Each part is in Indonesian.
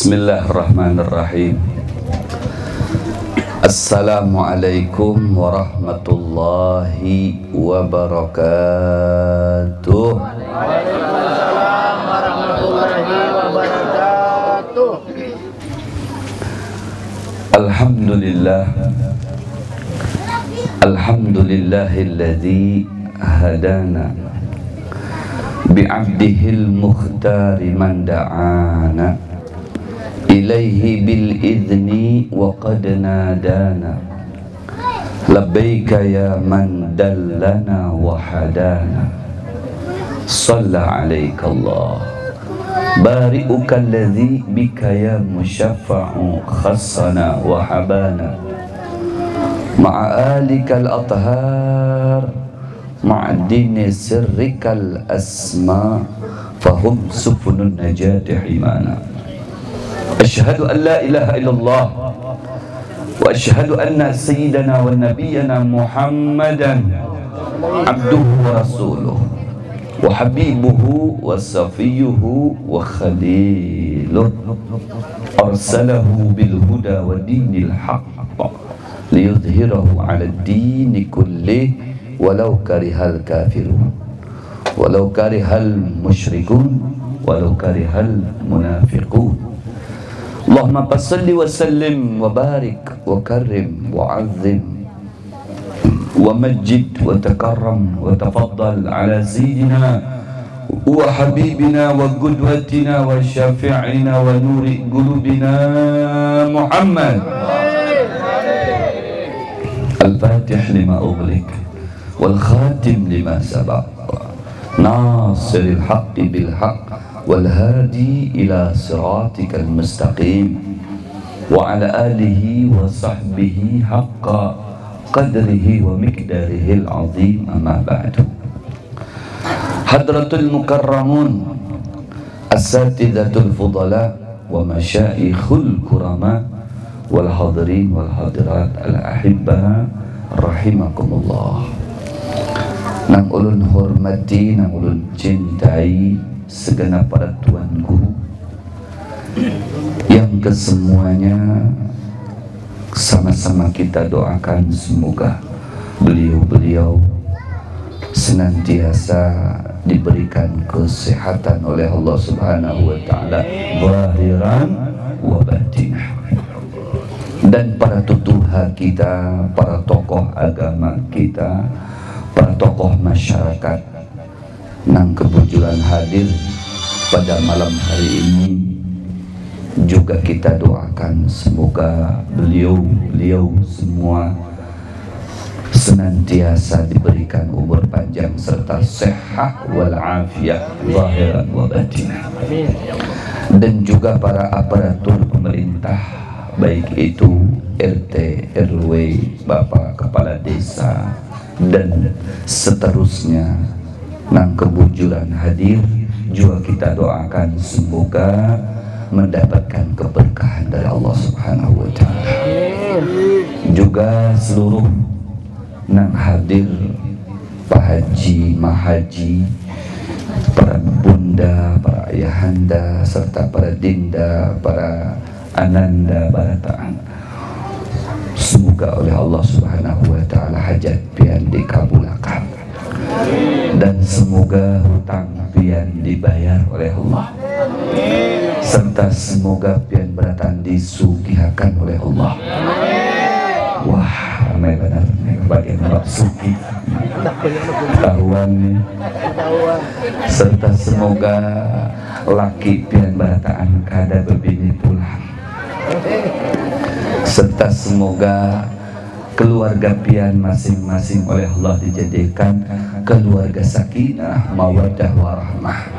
Bismillahirrahmanirrahim. Assalamualaikum warahmatullahi wabarakatuh. Waalaikumsalam warahmatullahi wabarakatuh. Alhamdulillah. Alhamdulillahilladzi hadana bi'abdihil mukhtari man da'ana ilaihi bil idzni wa qad nadana labbaika ya man dallana wa hadana shalla alaika Allah bari'uka alladhi bika ya musyaffa'u khassana wa habana ma'a alikal athhar ma'adini sirrikal asma fahum sufunun najati himana. Asyhadu an la ilaha illallah wa asyhadu anna sayyidana wa nabiyyana Muhammadan abduhu wa rasuluh wa habibuhu wa safiyuhu wa khaliluh arsalahu bil huda wa dinil haqq liyudhhirahu ala ad-dini kullih walau karihal kafirun walau karihal musyrikun walau karihal munafiqun. Allahumma salli wa sallim wa barik wa karrim wa azzim wa majid wa takarram wa tafaddal ala sayyidina wa habibina wa qudwatina wa syafi'ina wa nuri qulubina Muhammad al-fatih lima ughliq wal khatim lima sabaq nasiril haqqi bil haqq wal hadi ila siratikal mustaqim wa ala alihi wa sahbihi haqqa qadrihi wa miqdarihil azim amma ba'du. Hadratul mukarramun asatidatul fudala wa masyaikhul kurama wal hadirin wal hadirat al ahibba rahimakumullah. Nang ulun hormati, nang ulun cintai segenap para tuan guru yang kesemuanya sama-sama kita doakan semoga beliau-beliau senantiasa diberikan kesehatan oleh Allah Subhanahu wa taala zahiran wa batinah, dan para tutuha kita, para tokoh agama kita, para tokoh masyarakat nang kebetulan hadir pada malam hari ini juga kita doakan semoga beliau semua senantiasa diberikan umur panjang serta sehat wal afiyah zahiran wa batinah, dan juga para aparatur pemerintah baik itu RT, RW, Bapak Kepala Desa dan seterusnya nang kebujuran hadir juga kita doakan semoga mendapatkan keberkahan dari Allah Subhanahu wa taala. Juga seluruh nang hadir Pak Haji, Mahaji, para bunda, para ayahanda serta para dinda, para ananda, barataan, semoga oleh Allah Subhanahu wa taala hajat pian dikabulkan dan semoga hutang pian dibayar oleh Allah, serta semoga pian beratan disugihakan oleh Allah. Wah, ramai benar bagian bab sugi ketahuan nih. Serta semoga laki pian berataan kada bebini pulang, serta semoga keluarga pian masing-masing oleh Allah dijadikan keluarga sakinah mawaddah warahmah.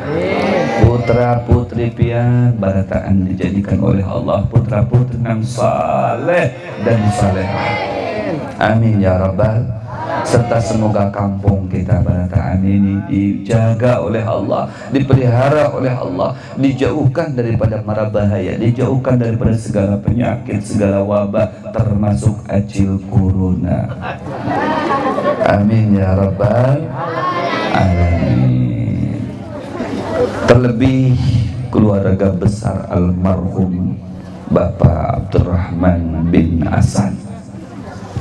Putra putri pian barataan dijadikan oleh Allah putra putri yang saleh dan salehah. Amin ya rabbal. Serta semoga kampung kita barataan ini dijaga oleh Allah, dipelihara oleh Allah, dijauhkan daripada mara bahaya, dijauhkan daripada segala penyakit, segala wabah, termasuk acil corona. Amin ya rabbal alamin. Terlebih keluarga besar almarhum Bapak Abdurrahman bin Hasan.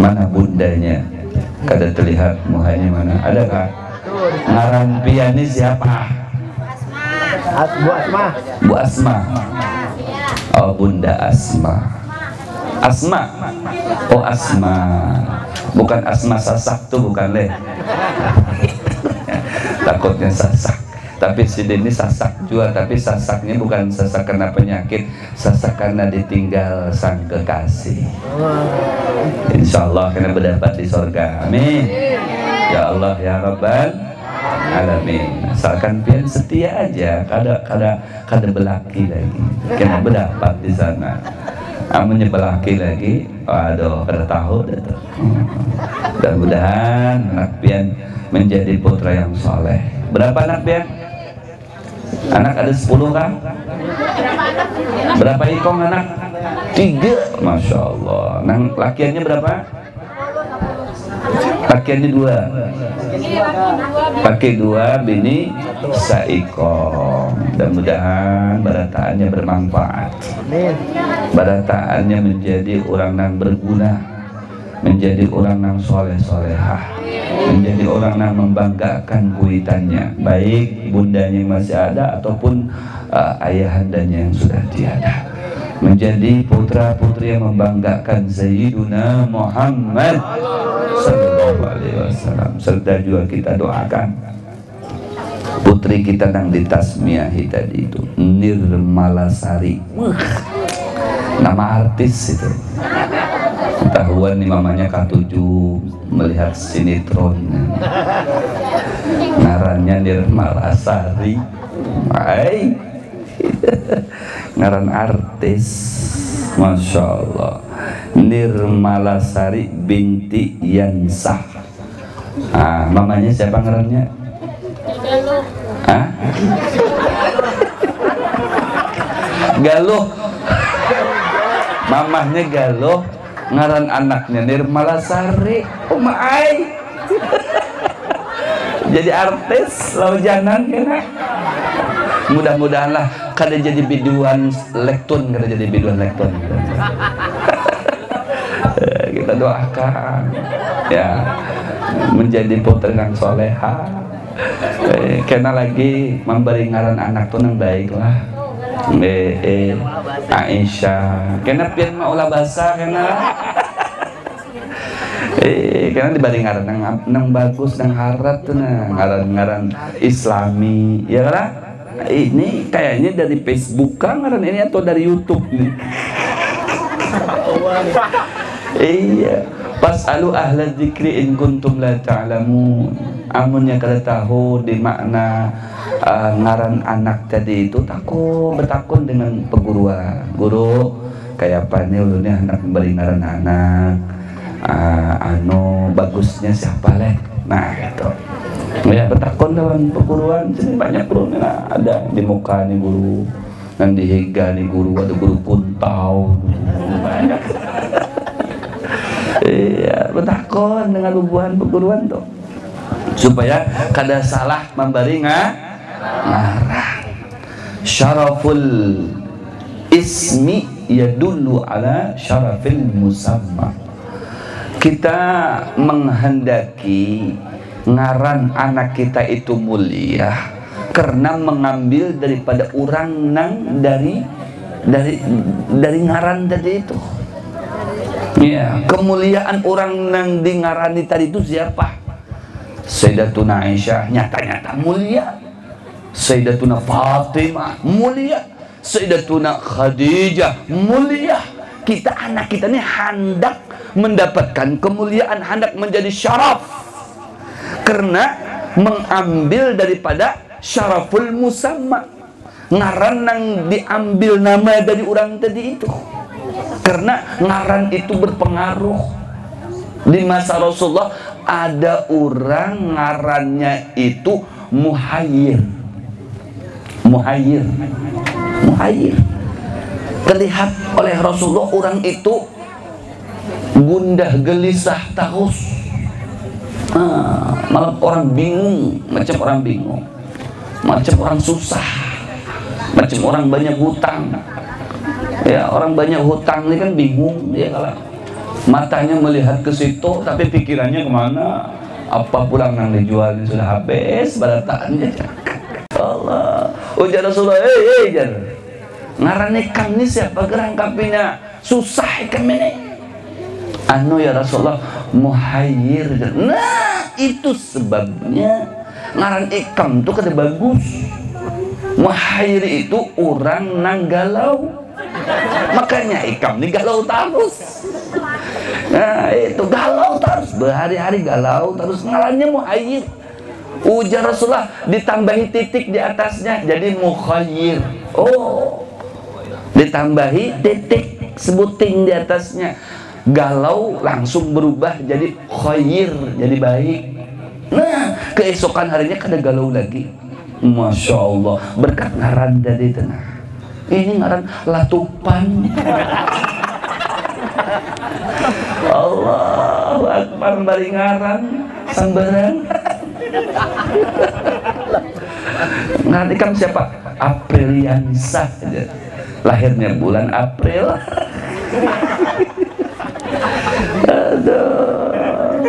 Mana bundanya? Kada terlihat muhanya mana? Ada kah? Ngaran pianis siapa? Bu Asma. Bu Asma. Oh, Bunda Asma. Asma. Oh, Asma. Bukan Asma Sasak tuh, bukan leh. Takutnya sasak. Tapi si Deni sasak juga, tapi sasaknya bukan sasak karena penyakit, sasak karena ditinggal sang kekasih. Insya Allah kena berdapat di surga. Amin. Ya Allah ya Rabbal Alamin. Asalkan pian setia aja, kada belaki lagi, kena berdapat di sana. Amunnya belaki lagi, aduh kada tahu dah tuh. Mudah-mudahan anak pian menjadi putra yang soleh. Berapa anak pian? Anak ada 10 kan? Berapa ikong anak? 3. Masya Allah. Nang lakiannya berapa? Lakiannya 2. Pakai 2, bini saikong. Mudah-mudahan barataannya bermanfaat. Barataannya menjadi orang yang berguna, menjadi orang yang soleh-solehah, menjadi orang yang membanggakan kuitannya, baik bundanya yang masih ada ataupun ayahandanya yang sudah tiada. Menjadi putra-putri yang membanggakan Sayyiduna Muhammad sallallahu alaihi wasallam. Serta juga kita doakan putri kita yang ditasmiahi tadi itu, Nirmalasari. Nama artis itu. Ketahuan nih mamanya K7 melihat sinetron. Ngarannya Nirmalasari. Hai. Ngaran artis. Masya Allah. Nirmalasari binti Yansah. Ah, mamanya siapa ngarannya? Hah? Galuh. Mamahnya Galuh. Ngaran anaknya Nirmalasari. Ai. Jadi artis laujanan kena. Mudah-mudahanlah kada jadi biduan lektun, kada jadi biduan lektun. Kita doakan ya menjadi putri yang soleha. Kena lagi memberi ngaran anak tuh yang baik lah. Aisyah. Kena pian maulah bahasa kena. Karena dibanding ngaran nang bagus nang harat tuh nang ngaran Islami ya kan? Ini kayaknya dari Facebook kan ngaran ini atau dari YouTube nih. Iya, pas'alu ahla dzikri in kuntum la ta'lamun. Amun yang kada tahu di makna ngaran anak tadi itu bertakun dengan peguruan. Guru kayak apa nih ulunnya anak memberi ngaran anak. Bagusnya siapa leh? Nah itu. Ya bertakun dengan perguruan, sini banyak guru ada di muka nih guru, dan di higa nih guru, ada guru puntau, banyak. Iya bertakun dengan hubungan perguruan tuh, supaya kada salah memberi ngarah. Syaraful ismi yadullu ala syarafil musamma. Kita menghendaki ngaran anak kita itu mulia karena mengambil daripada orang nang dari ngaran tadi itu. Ya, kemuliaan orang nang di ngarani tadi itu siapa? Sayyidatuna Aisyah nyata-nyata mulia. Sayyidatuna Fatimah mulia. Sayyidatuna Khadijah mulia. Kita anak kita ini hendak mendapatkan kemuliaan, hendak menjadi syaraf karena mengambil daripada syaraful musamma, ngaran yang diambil nama dari orang tadi itu, karena ngaran itu berpengaruh. Di masa Rasulullah ada orang ngarannya itu Muhayyir. Terlihat oleh Rasulullah orang itu gundah gelisah terus. Malah orang bingung, macam orang susah, macam orang banyak hutang. Ya, orang banyak hutang ini kan bingung dia kalau matanya melihat ke situ tapi pikirannya kemana? Apa pulang nang dijual ini sudah habis barataannya. Allah. Ujar Rasulullah, jar. Ngaran ikan ini siapa gerangkapinya? Susah ikan ini. Anu ya Rasulullah, muhayyir. Nah, itu sebabnya ngaran ikan itu kada bagus. Muhayyir itu orang nang galau. Makanya ikam ini galau terus. Nah itu galau terus, berhari-hari galau terus, ngarannya muhayyir. Ujar Rasulullah ditambahi titik di atasnya jadi mukhayyir. Oh, ditambahi titik sebuting di atasnya, galau langsung berubah jadi khayyir, jadi baik. Nah keesokan harinya kada galau lagi. Masya Allah, berkat ngaran dari tengah. Ini ngaran latupan. Allahu Akbar, bari ngaran sambaran. Ngaran ikam siapa? Apriliansa. Lahirnya bulan April. Aduh.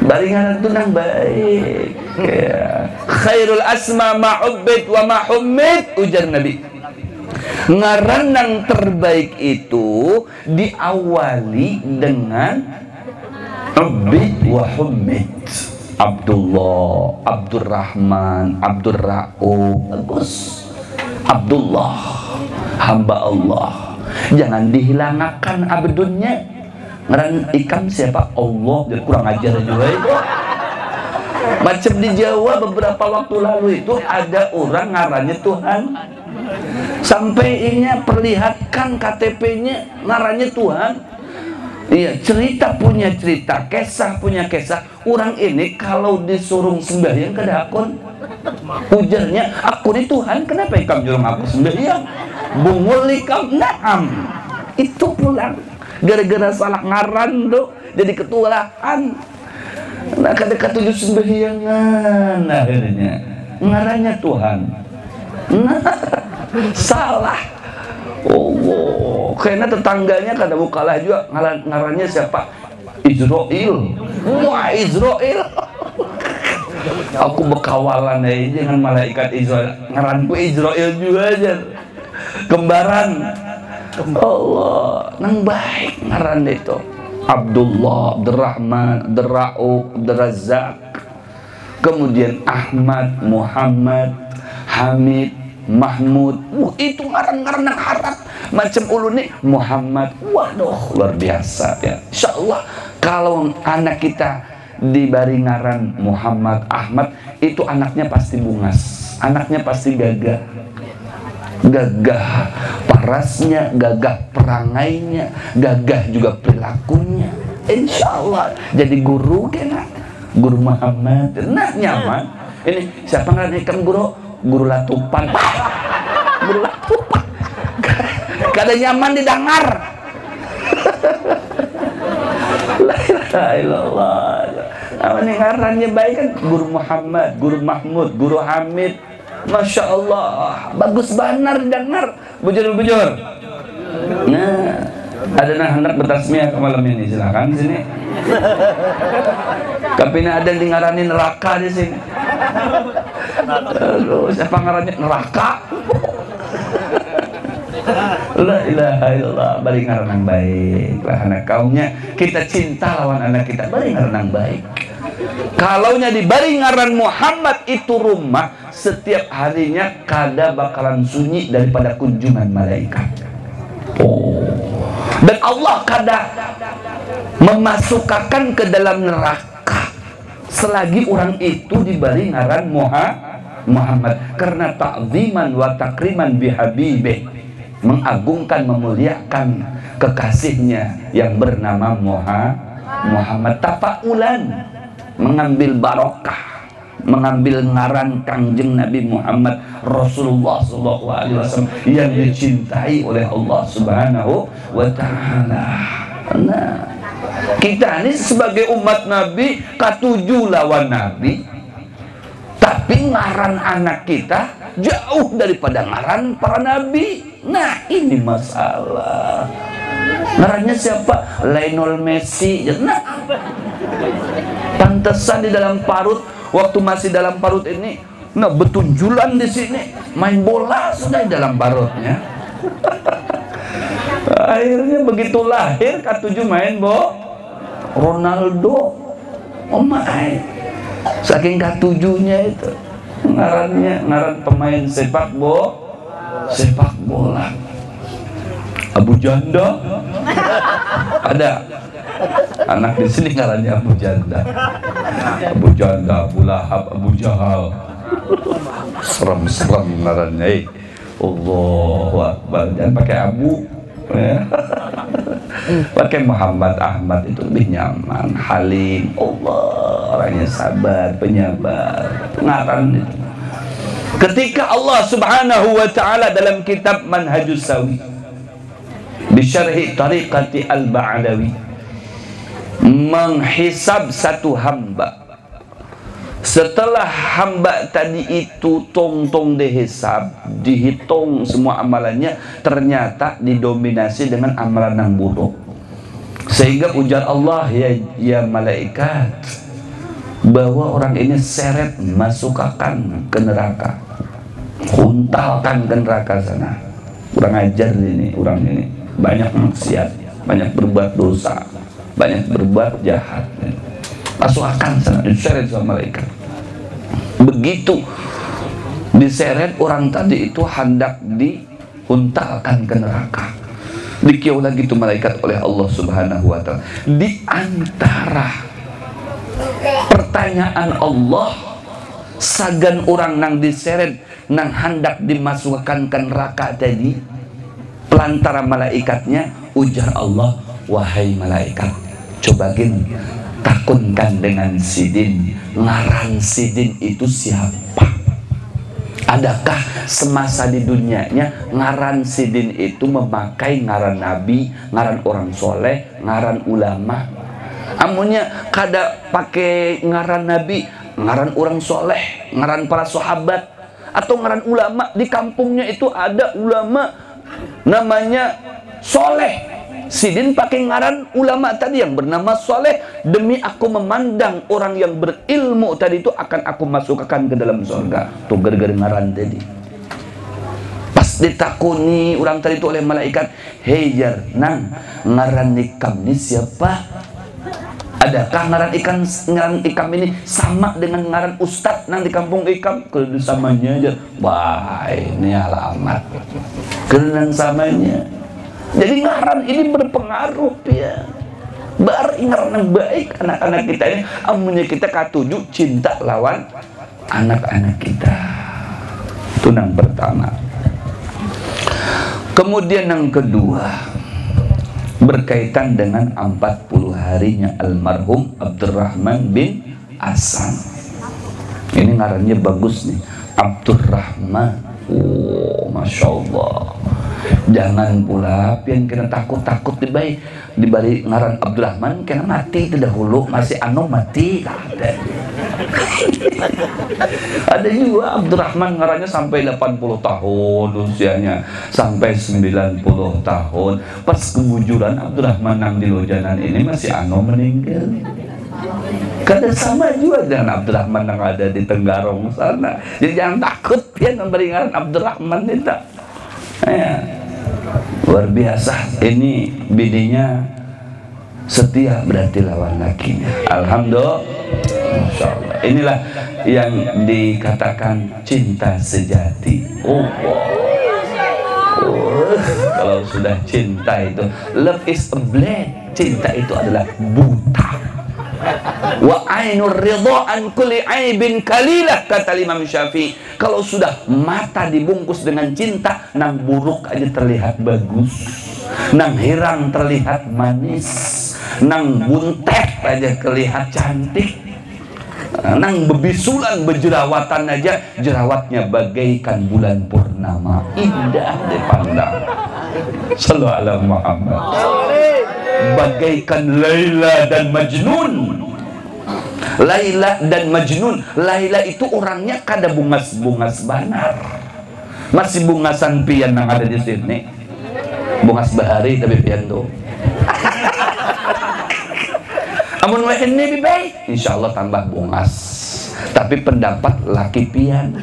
Bari ngaran itu nang baik. Ya. Khairul asma ma'ubbid wa ma'hummid, ujar Nabi. Ngaran yang terbaik itu diawali dengan Ubbid wa Hummid. Abdullah, Abdurrahman, Abdurra'uf. Bagus. Abdullah, hamba Allah. Jangan dihilangkan abdunnya. Ngaran ikam siapa? Allah. Dia kurang ajar juga itu. Macam di Jawa beberapa waktu lalu itu ada orang ngarannya Tuhan. Sampai inya perlihatkan KTP-nya ngarannya Tuhan. Iya, cerita punya cerita, kisah punya kisah. Orang ini kalau disuruh sembahyang kada akun. Ujarnya, aku ini Tuhan, kenapa ikam jurung aku sembahyang? Bungul ikam, naam. Itu pulang. Gara-gara salah ngaran tuh, jadi ketulaan. Nah, kada ketujuh sembahyangan akhirnya. Ngarannya Tuhan. Nah, salah. Oh, karena tetangganya kada mau kalah juga ngarannya siapa? Israel. Wah, Israel. Aku berkawalan dengan malaikat Israel. Ngaranku Israel juga aja. Kembaran. Allah, nang baik ngaran itu. Abdullah, Abdurrahman, Abdurra'uf, Abdurrazzaq. Kemudian Ahmad, Muhammad, Hamid, Mahmud. Itu ngaran-ngaran yang harap. Macam ulun nih Muhammad. Waduh, luar biasa ya. Insyaallah kalau anak kita diberi ngaran Muhammad, Ahmad, itu anaknya pasti bungas. Anaknya pasti gagah. Gagah parasnya, gagah perangainya, gagah juga perilakunya. Insya Allah jadi guru kena, guru Muhammad. Nah nyaman. Ini siapa ngaran ikam guru? Guru latupan. Guru latupan. Kada nyaman didengar. La ilaha illallah. Apa nih ngarannya baik kan? Guru Muhammad, Guru Mahmud, Guru Hamid. Masya Allah, bagus benar dengar, bujur-bujur. Nah, ada nah hendak bertasmiah ke malam ini, silakan sini. Kapina ada yang ngaranin neraka di sini. Aduh, siapa ngarannya neraka? La ilaha illallah, bari ngaran yang baik lah anak kaumnya. Kita cinta lawan anak kita, bari ngaran yang baik. Kalaunya diberi ngaran Muhammad itu rumah setiap harinya kada bakalan sunyi daripada kunjungan malaikat. Oh. Dan Allah kada memasukkan ke dalam neraka selagi orang itu diberi ngaran Muhammad, karena ta'ziman wa takriman bihabibih, mengagungkan memuliakan kekasihnya yang bernama Muhammad. Tafaulan, mengambil barokah, mengambil ngaran Kangjeng Nabi Muhammad Rasulullah SAW yang dicintai oleh Allah Subhanahu wa Ta'ala. Nah, kita ini sebagai umat Nabi katuju lawan Nabi, tapi ngaran anak kita jauh daripada ngaran para nabi. Nah ini masalah. Ngarannya siapa? Lionel Messi. Nah, pantesan di dalam parut, waktu masih dalam parut ini, nah betunjulan di sini, main bola sudah di dalam parutnya. Akhirnya begitu lahir K7 main Ronaldo. Oh my, saking K7-nya itu ngaran pemain sepak bola. Abu Janda ada anak di sini ngarannya Abu Janda, Abu Lahab, Abu Jahal, serem ngarannya. Allahu Akbar, jangan pakai Abu ya. Pakai Muhammad Ahmad itu lebih nyaman. Halim, Allah, orangnya sabar, penyabar, ngaran itu. Ketika Allah Subhanahu wa ta'ala dalam kitab Manhajus Sawi Bisyarhi Tariqati Al-Ba'alawi menghisab satu hamba, setelah hamba tadi itu tong dihisab, dihitung semua amalannya, ternyata didominasi dengan amalan yang buruk. Sehingga ujar Allah, ya malaikat, bahwa orang ini seret masukkan ke neraka, huntalkan ke neraka sana. Kurang ajar ini orang ini, banyak maksiat, banyak berbuat dosa, banyak berbuat jahat. Masukkan sana, diseret sama malaikat. Begitu diseret, orang tadi itu hendak dihuntalkan ke neraka. Dikiau lagi itu malaikat oleh Allah Subhanahu wa ta'ala. Di antara pertanyaan Allah, sagan orang nang diseret nang hendak dimasukkan ke neraka tadi, pelantara malaikatnya ujar Allah, wahai malaikat, coba gini, takunkan dengan Sidin, ngaran Sidin itu siapa? Adakah semasa di dunianya ngaran Sidin itu memakai ngaran nabi, ngaran orang soleh, ngaran ulama? Amunnya kada pakai ngaran nabi, ngaran orang soleh, ngaran para sahabat, atau ngaran ulama. Di kampungnya itu ada ulama namanya soleh, Sidin pakai ngaran ulama tadi yang bernama soleh. Demi aku memandang orang yang berilmu tadi itu akan aku masukkan ke dalam surga. Tuh gara-gara ngaran tadi. Pas ditakuni orang tadi itu oleh malaikat, hei jar nang, ngaran ikam ini siapa? Adakah ngaran ikam ini sama dengan ngaran ustad nang di kampung ikam? Kalau samanya aja, wah ini alamat kerenan samanya. Jadi ngaran ini berpengaruh ya. Bar ngaran yang baik anak-anak kita ini. Amunnya kita K7 cinta lawan anak-anak kita. Itu yang pertama. Kemudian yang kedua, berkaitan dengan 40 harinya almarhum Abdurrahman bin Asan. Ini ngarannya bagus nih, Abdurrahman. Oh, masya Allah. Jangan pula pian kena takut dibalik ngaran Abdurrahman kena mati terdahulu, masih mati. Ada juga Abdurrahman ngarannya sampai 80 tahun usianya, sampai 90 tahun. Pas kebujuran Abdurrahman nang di Lojanan ini masih meninggal. Kada sama juga dengan Abdurrahman yang ada di Tenggarong sana. Jadi jangan takut pian memberi ngaran Abdurrahman itu. Ya. Luar biasa, ini bininya setia berarti lawan lakinya. Alhamdulillah, Masya Allah. Inilah yang dikatakan cinta sejati. Kalau sudah cinta itu, love is a blade. Cinta itu adalah buta. Wa ainur ridha an kulli aibin kalilah, kata Imam Syafi'i. Kalau sudah mata dibungkus dengan cinta, nang buruk aja terlihat bagus, nang hirang terlihat manis, nang buntet aja terlihat cantik, nang bebisulan berjerawatan aja jerawatnya bagaikan bulan purnama, indah dipandang. Sallallahu alaihi Muhammad. Bagaikan Laila dan Majnun. Laila dan Majnun. Laila itu orangnya kada bungas-bungas banar. Masih bungasan pian yang ada di sini. Bungas bahari tapi pian tuh. Amun wae ini baik, insyaallah tambah bungas. Tapi pendapat laki pian.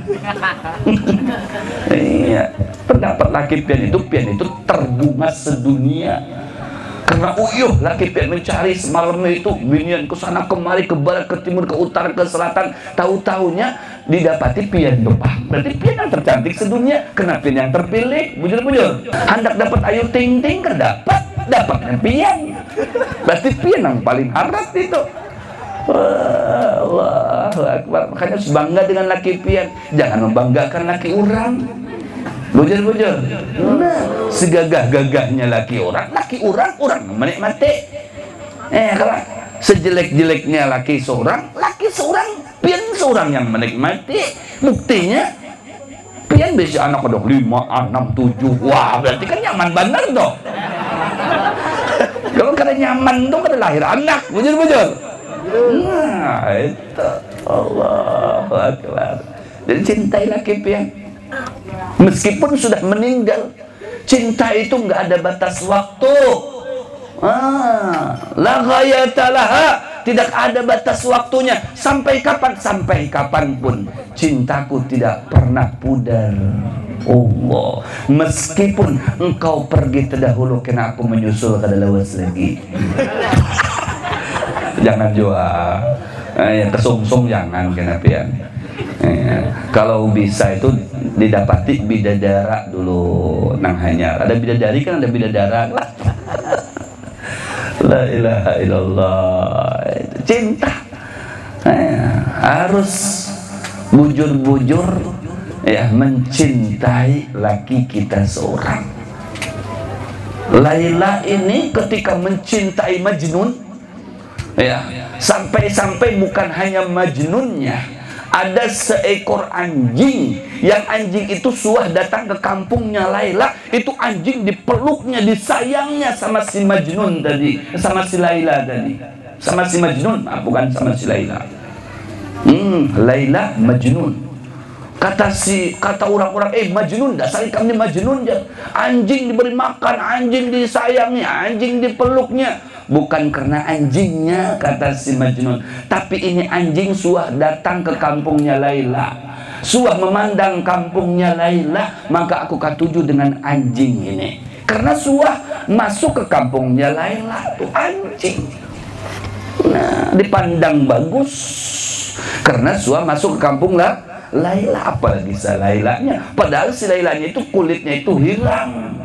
Iya, pendapat laki pian itu terbungas sedunia. Karena uyuh laki pian mencari semalamnya itu binian ke sana kemari, ke barat, ke timur, ke utara, ke selatan. Tahu-tahunya didapati pian depan. Berarti pian yang tercantik sedunia. Kenapa pian yang terpilih? Bujur-bujur. Hendak dapat ayu ting-ting kan dapatnya pian. Berarti pian yang paling harap itu. Allahu Akbar. Makanya harus bangga dengan laki pian. Jangan membanggakan laki orang. Bujur-bujur. Nah, segagah-gagahnya laki orang menikmati. Kalau sejelek-jeleknya laki seorang, pian seorang yang menikmati. Buktinya pian bisa anak ada 5, 6, 7. Wah, berarti kan nyaman benar dong. Kalau kada nyaman tuh kada lahir anak. Bujur-bujur. Nah, itu Allahu Akbar. Jadi cintai laki pian. Meskipun sudah meninggal, cinta itu nggak ada batas waktu. La ghayata laha, tidak ada batas waktunya. Sampai kapanpun cintaku tidak pernah pudar. Allah, meskipun engkau pergi terdahulu, kena aku menyusul kada lawas lagi. Jangan jual, kesungsung jangan kena pian. Kalau bisa itu didapati bidadara dulu nang hanya ada bidadari kan ada bidadara. La ilaha illallah. Cinta harus bujur-bujur ya mencintai laki kita seorang. Laila ini ketika mencintai Majnun ya, sampai-sampai bukan hanya Majnunnya, ada seekor anjing, yang anjing itu suah datang ke kampungnya Laila. Itu anjing dipeluknya, disayangnya sama si Majnun tadi, sama si Laila tadi, sama si Majnun, bukan sama si Laila. Laila Majnun. Kata orang-orang, Majnun, dasar kami Majnun ya. Anjing diberi makan, anjing disayangi, anjing dipeluknya. Bukan karena anjingnya, kata si Majnun, tapi ini anjing suah datang ke kampungnya Laila, suah memandang kampungnya Laila, maka aku katuju dengan anjing ini. Karena suah masuk ke kampungnya Laila, tuh anjing. Nah, dipandang bagus karena suah masuk ke kampung Laila. Apalagi si Lailanya, padahal si Lailanya itu kulitnya itu hilang.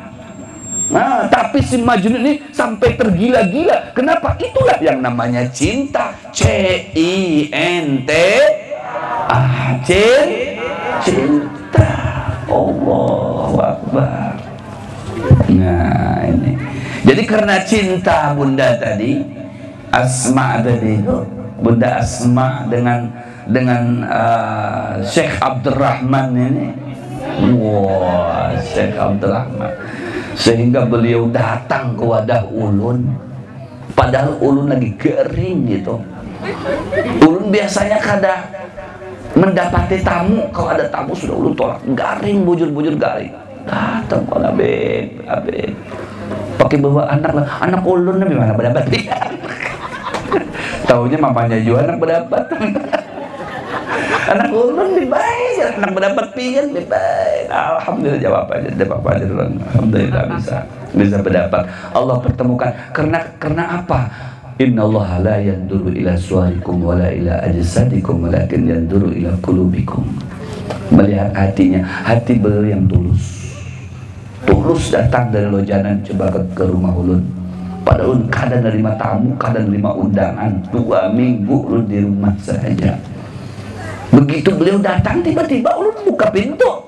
Nah, tapi si Majnun ini sampai tergila-gila. Kenapa? Itulah yang namanya cinta. C-I-N-T-A. Cinta. Allahu Akbar. Nah, ini. Jadi karena cinta Bunda tadi, Asma tadi itu, Bunda Asma dengan Syekh Abdurrahman ini. Wah, Syekh Abdurrahman. Sehingga beliau datang ke wadah ulun, padahal ulun lagi kering gitu. Ulun biasanya kada mendapati tamu, kalau ada tamu sudah ulun tolak, garing, bujur-bujur garing. Datang kalau abek pakai bawa anak ulun nabi mana berdapat dia. Taunya mamanya juga anak berdapat. Anak ulun lebih baik, anak berdapat pian lebih baik. Alhamdulillah, jawab aja dulu. Alhamdulillah bisa berdapat. Allah pertemukan. Karena apa? Innallaha la yanduru ila suwarikum wala ila ajsadikum walakin yanduru ila qulubikum. Melihat hatinya, hati beliau yang tulus datang dari lojanan coba ke rumah ulun. Padahal ulun kadang nerima tamu, kadang nerima undangan, 2 minggu ulun di rumah saja. Begitu beliau datang, tiba-tiba ulun buka pintu,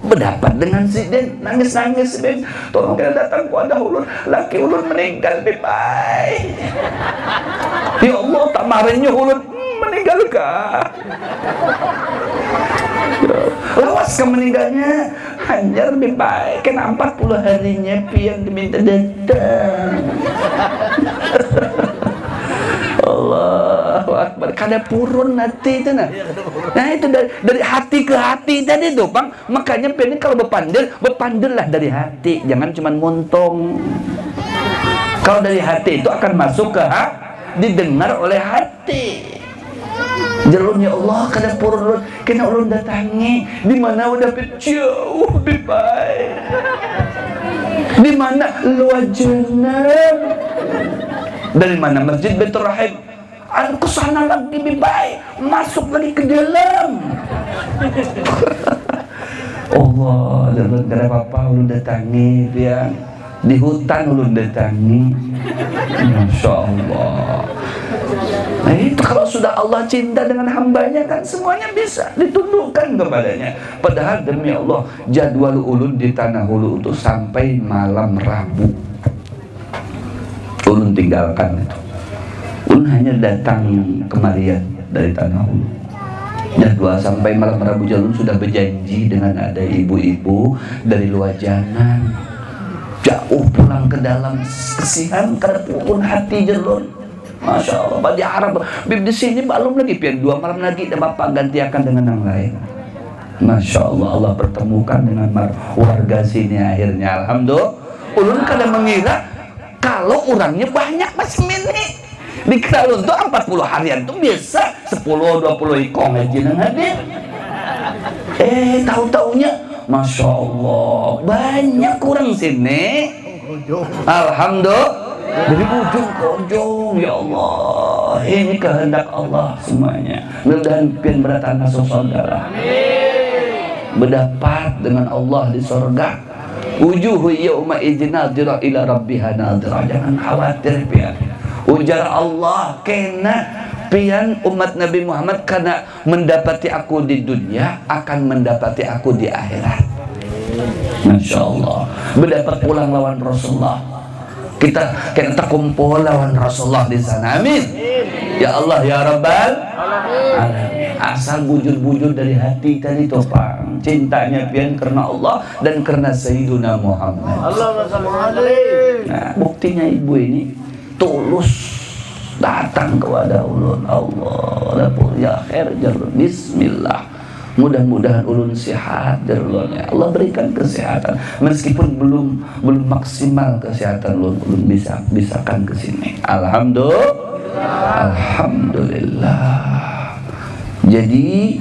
berdapat dengan si Den, nangis-nangis, Ben, tolong kita datang ke wadah ulun, laki ulun meninggal, bye. Ya Allah, tak marahnya ulun meninggal kah? Lawas ke meninggalnya, hanya lebih baik, kena 40 harinya pian diminta datang. Allahu Akbar. kada purun hati itu nah. Nah itu dari hati ke hati tadi tuh Bang. Makanya ini kalau berpandirlah dari hati, jangan cuman montong. Kalau dari hati itu akan masuk ke didengar oleh hati. Jalur ya Allah kada purun kena ulun datangi di mana udah jauh lebih baik. Di mana luajanan? Dari mana Masjid Baitur Rahim? Ke sana lagi lebih baik, masuk lagi ke dalam. Allah, dalam gara apa ulun datangi dia di hutan ulun datangi. Masya Allah. Nah itu kalau sudah Allah cinta dengan hambanya kan semuanya bisa ditundukkan kepadanya. Padahal demi Allah jadwal ulun di Tanah Hulu untuk sampai malam Rabu ulun tinggalkan itu. Ulun hanya datang kemarian dari Tanah Hulu. Jadwal sampai malam Rabu Jalun sudah berjanji dengan ada ibu-ibu dari Luajanan. Jauh pulang ke dalam kesihan karena pun hati Jalun. Masya Allah, Pak diharap bib di sini belum lagi pian 2 malam lagi dan Bapak gantiakan dengan yang lain. Masya Allah, Allah pertemukan dengan warga sini akhirnya. Alhamdulillah. Ulun kadang mengira kalau orangnya banyak masih mini. Di Kralun tuh 40 harian tuh biasa 10-20 ikong aja nang hadir. Tahu-taunya Masya Allah banyak kurang sini. Alhamdulillah. Dari ujung ke ujung, ya Allah, ini kehendak Allah semuanya. Mudah-mudahan pian beratan masuk saudara, berdapat dengan Allah di surga. Wujuhu yauma idzin nadhira ila rabbiha nadhira. Jangan khawatir pian. Ujar Allah kena pian umat Nabi Muhammad karena mendapati aku di dunia akan mendapati aku di akhirat. Masya Allah. Berdapat pulang lawan Rasulullah. Kita terkumpul lawan Rasulullah di sana. Amin. Ya Allah ya Rabbal Alamin. Asal bujur-bujur dari hati tadi topang. Cintanya pian karena Allah dan karena Sayyiduna Muhammad. Nah, buktinya ibu ini tulus datang kepada ulun. Allah ya khair jalur. Bismillah. Mudah-mudahan ulun sehat derulunnya. Allah berikan kesehatan. Meskipun belum maksimal kesehatan ulun bisakan ke sini. Alhamdulillah. Jadi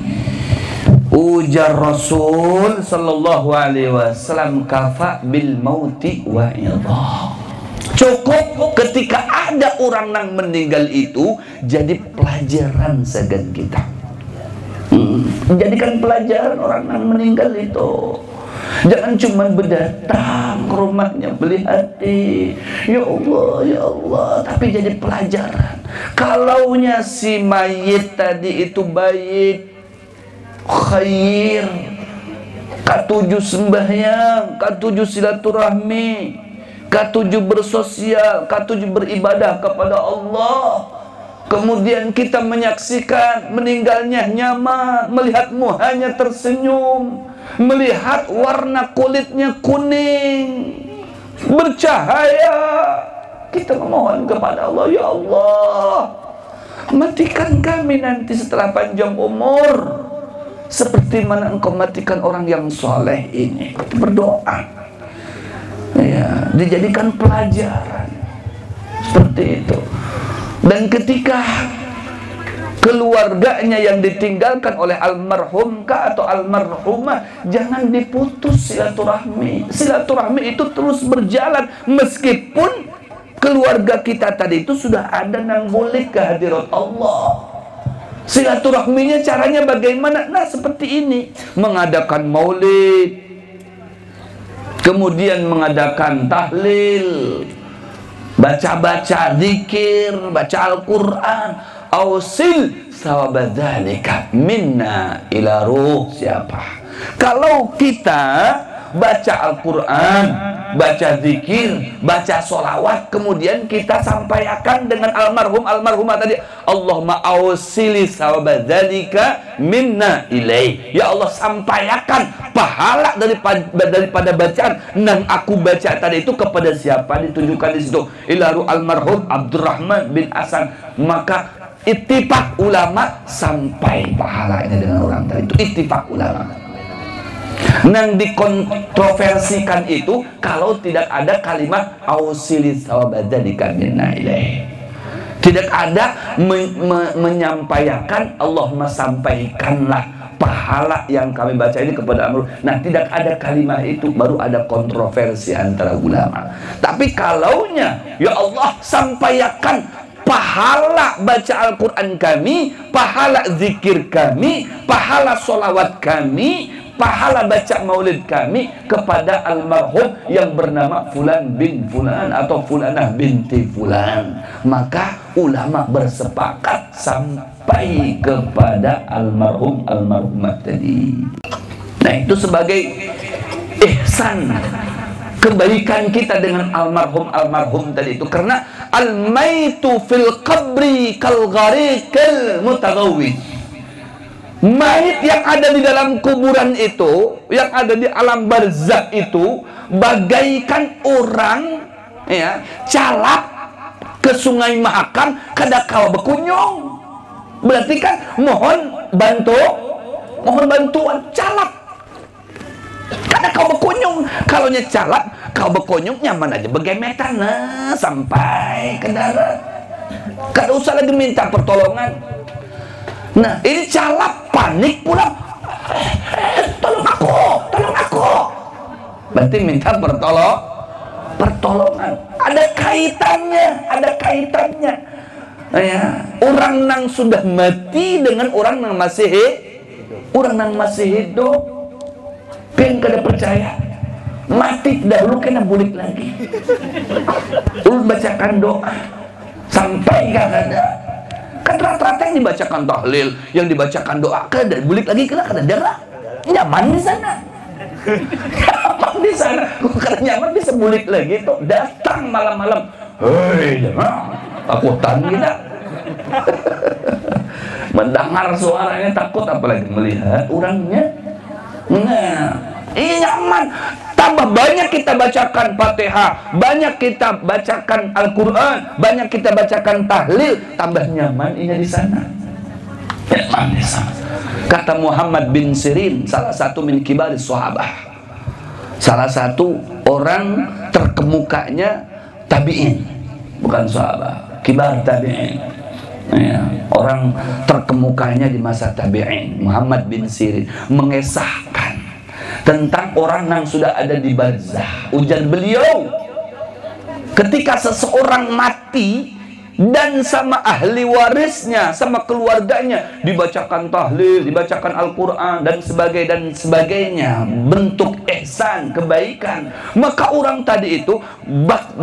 ujar Rasul sallallahu alaihi wasallam kafa bil mauti wa idhah. Cukup ketika ada orang yang meninggal itu jadi pelajaran segan kita. Jadikan pelajaran orang yang meninggal itu. Jangan cuma berdatang ke rumahnya beli hati. Ya Allah, tapi jadi pelajaran. Kalaunya si mayit tadi itu baik, khair, katujuh sembahyang, katujuh silaturahmi, katujuh bersosial, katujuh beribadah kepada Allah. Kemudian kita menyaksikan meninggalnya nyaman, melihat muhanya tersenyum, melihat warna kulitnya kuning, bercahaya. Kita memohon kepada Allah, ya Allah, matikan kami nanti setelah panjang umur seperti mana Engkau matikan orang yang soleh ini. Berdoa, ya, dijadikan pelajaran seperti itu. Dan ketika keluarganya yang ditinggalkan oleh almarhum atau almarhumah, jangan diputus silaturahmi. Silaturahmi itu terus berjalan meskipun keluarga kita tadi itu sudah ada nang boleh kehadirat Allah. Silaturahminya caranya bagaimana? Nah seperti ini, mengadakan maulid, kemudian mengadakan tahlil, baca-baca zikir, baca Al-Quran. Ausil sawabadzalika minna ila ruh siapa. Kalau kita baca Al-Quran, baca zikir, baca solawat, kemudian kita sampaikan dengan almarhumah tadi, Allahumma ausili sawabadzalika minna ilaih. Ya Allah, sampaikan pahala daripada bacaan yang aku baca tadi itu kepada siapa, ditunjukkan di situ ilaru almarhum Abdurrahman bin Hasan. Maka ittifaq ulama sampai pahalanya dengan orang tadi. Itu ittifaq ulama. Yang dikontroversikan itu kalau tidak ada kalimat ausilis awabadzalika minna ilaih. Tidak ada menyampaikan Allahumma sampaikanlah pahala yang kami baca ini kepada Amr. Nah, tidak ada kalimat itu, baru ada kontroversi antara ulama. Tapi kalaunya ya Allah sampaikan pahala baca Al-Quran kami, pahala zikir kami, pahala sholawat kami, pahala baca maulid kami kepada almarhum yang bernama Fulan bin Fulan atau Fulanah binti Fulan, maka ulama bersepakat sampai kepada almarhumah tadi. Nah, itu sebagai ihsan, kebaikan kita dengan almarhum tadi itu. Karena al-maitu fil qabri kal ghariqil mutaghawwij. Mayit yang ada di dalam kuburan itu, yang ada di alam barzakh itu, bagaikan orang ya calap ke Sungai Mahakam kada kawa bekunyong. Berarti kan mohon bantuan calap. Kada kau berkunjung, kalau nya calap, kau berkunjung nyaman aja begemetan sampai ke darat. Kada usah lagi minta pertolongan. Nah, ini calap panik pulang. Tolong aku. Berarti minta pertolongan. Ada kaitannya. Ya, orang yang sudah mati dengan orang yang masih hidup. Kan kada percaya, mati dahulu kena bulik lagi. Ulun bacakan doa sampai kada. Kan rata-rata yang dibacakan tahlil, yang dibacakan doa kada bulik lagi, kada darah. Nyaman di sana. Karena nyaman bisa bulik lagi tuh. Datang malam-malam. Hei jemaah, takutan kita. Mendengar suaranya takut, apalagi melihat orangnya. Nah, ini nyaman. Tambah banyak kita bacakan Fatihah, banyak kita bacakan Al-Quran, banyak kita bacakan tahlil, tambah nyaman ini di sana. Nyaman di sana. Kata Muhammad bin Sirin, salah satu min kibaris sahabah, salah satu orang terkemukanya tabi'in, bukan sahabah, kibar tabi'in. Ya, orang terkemukanya di masa tabi'in, Muhammad bin Sirin mengesahkan tentang orang yang sudah ada di barzakh. Ujar beliau, ketika seseorang mati dan sama ahli warisnya, sama keluarganya dibacakan tahlil, dibacakan Al-Quran dan sebagainya, bentuk ihsan, kebaikan, maka orang tadi itu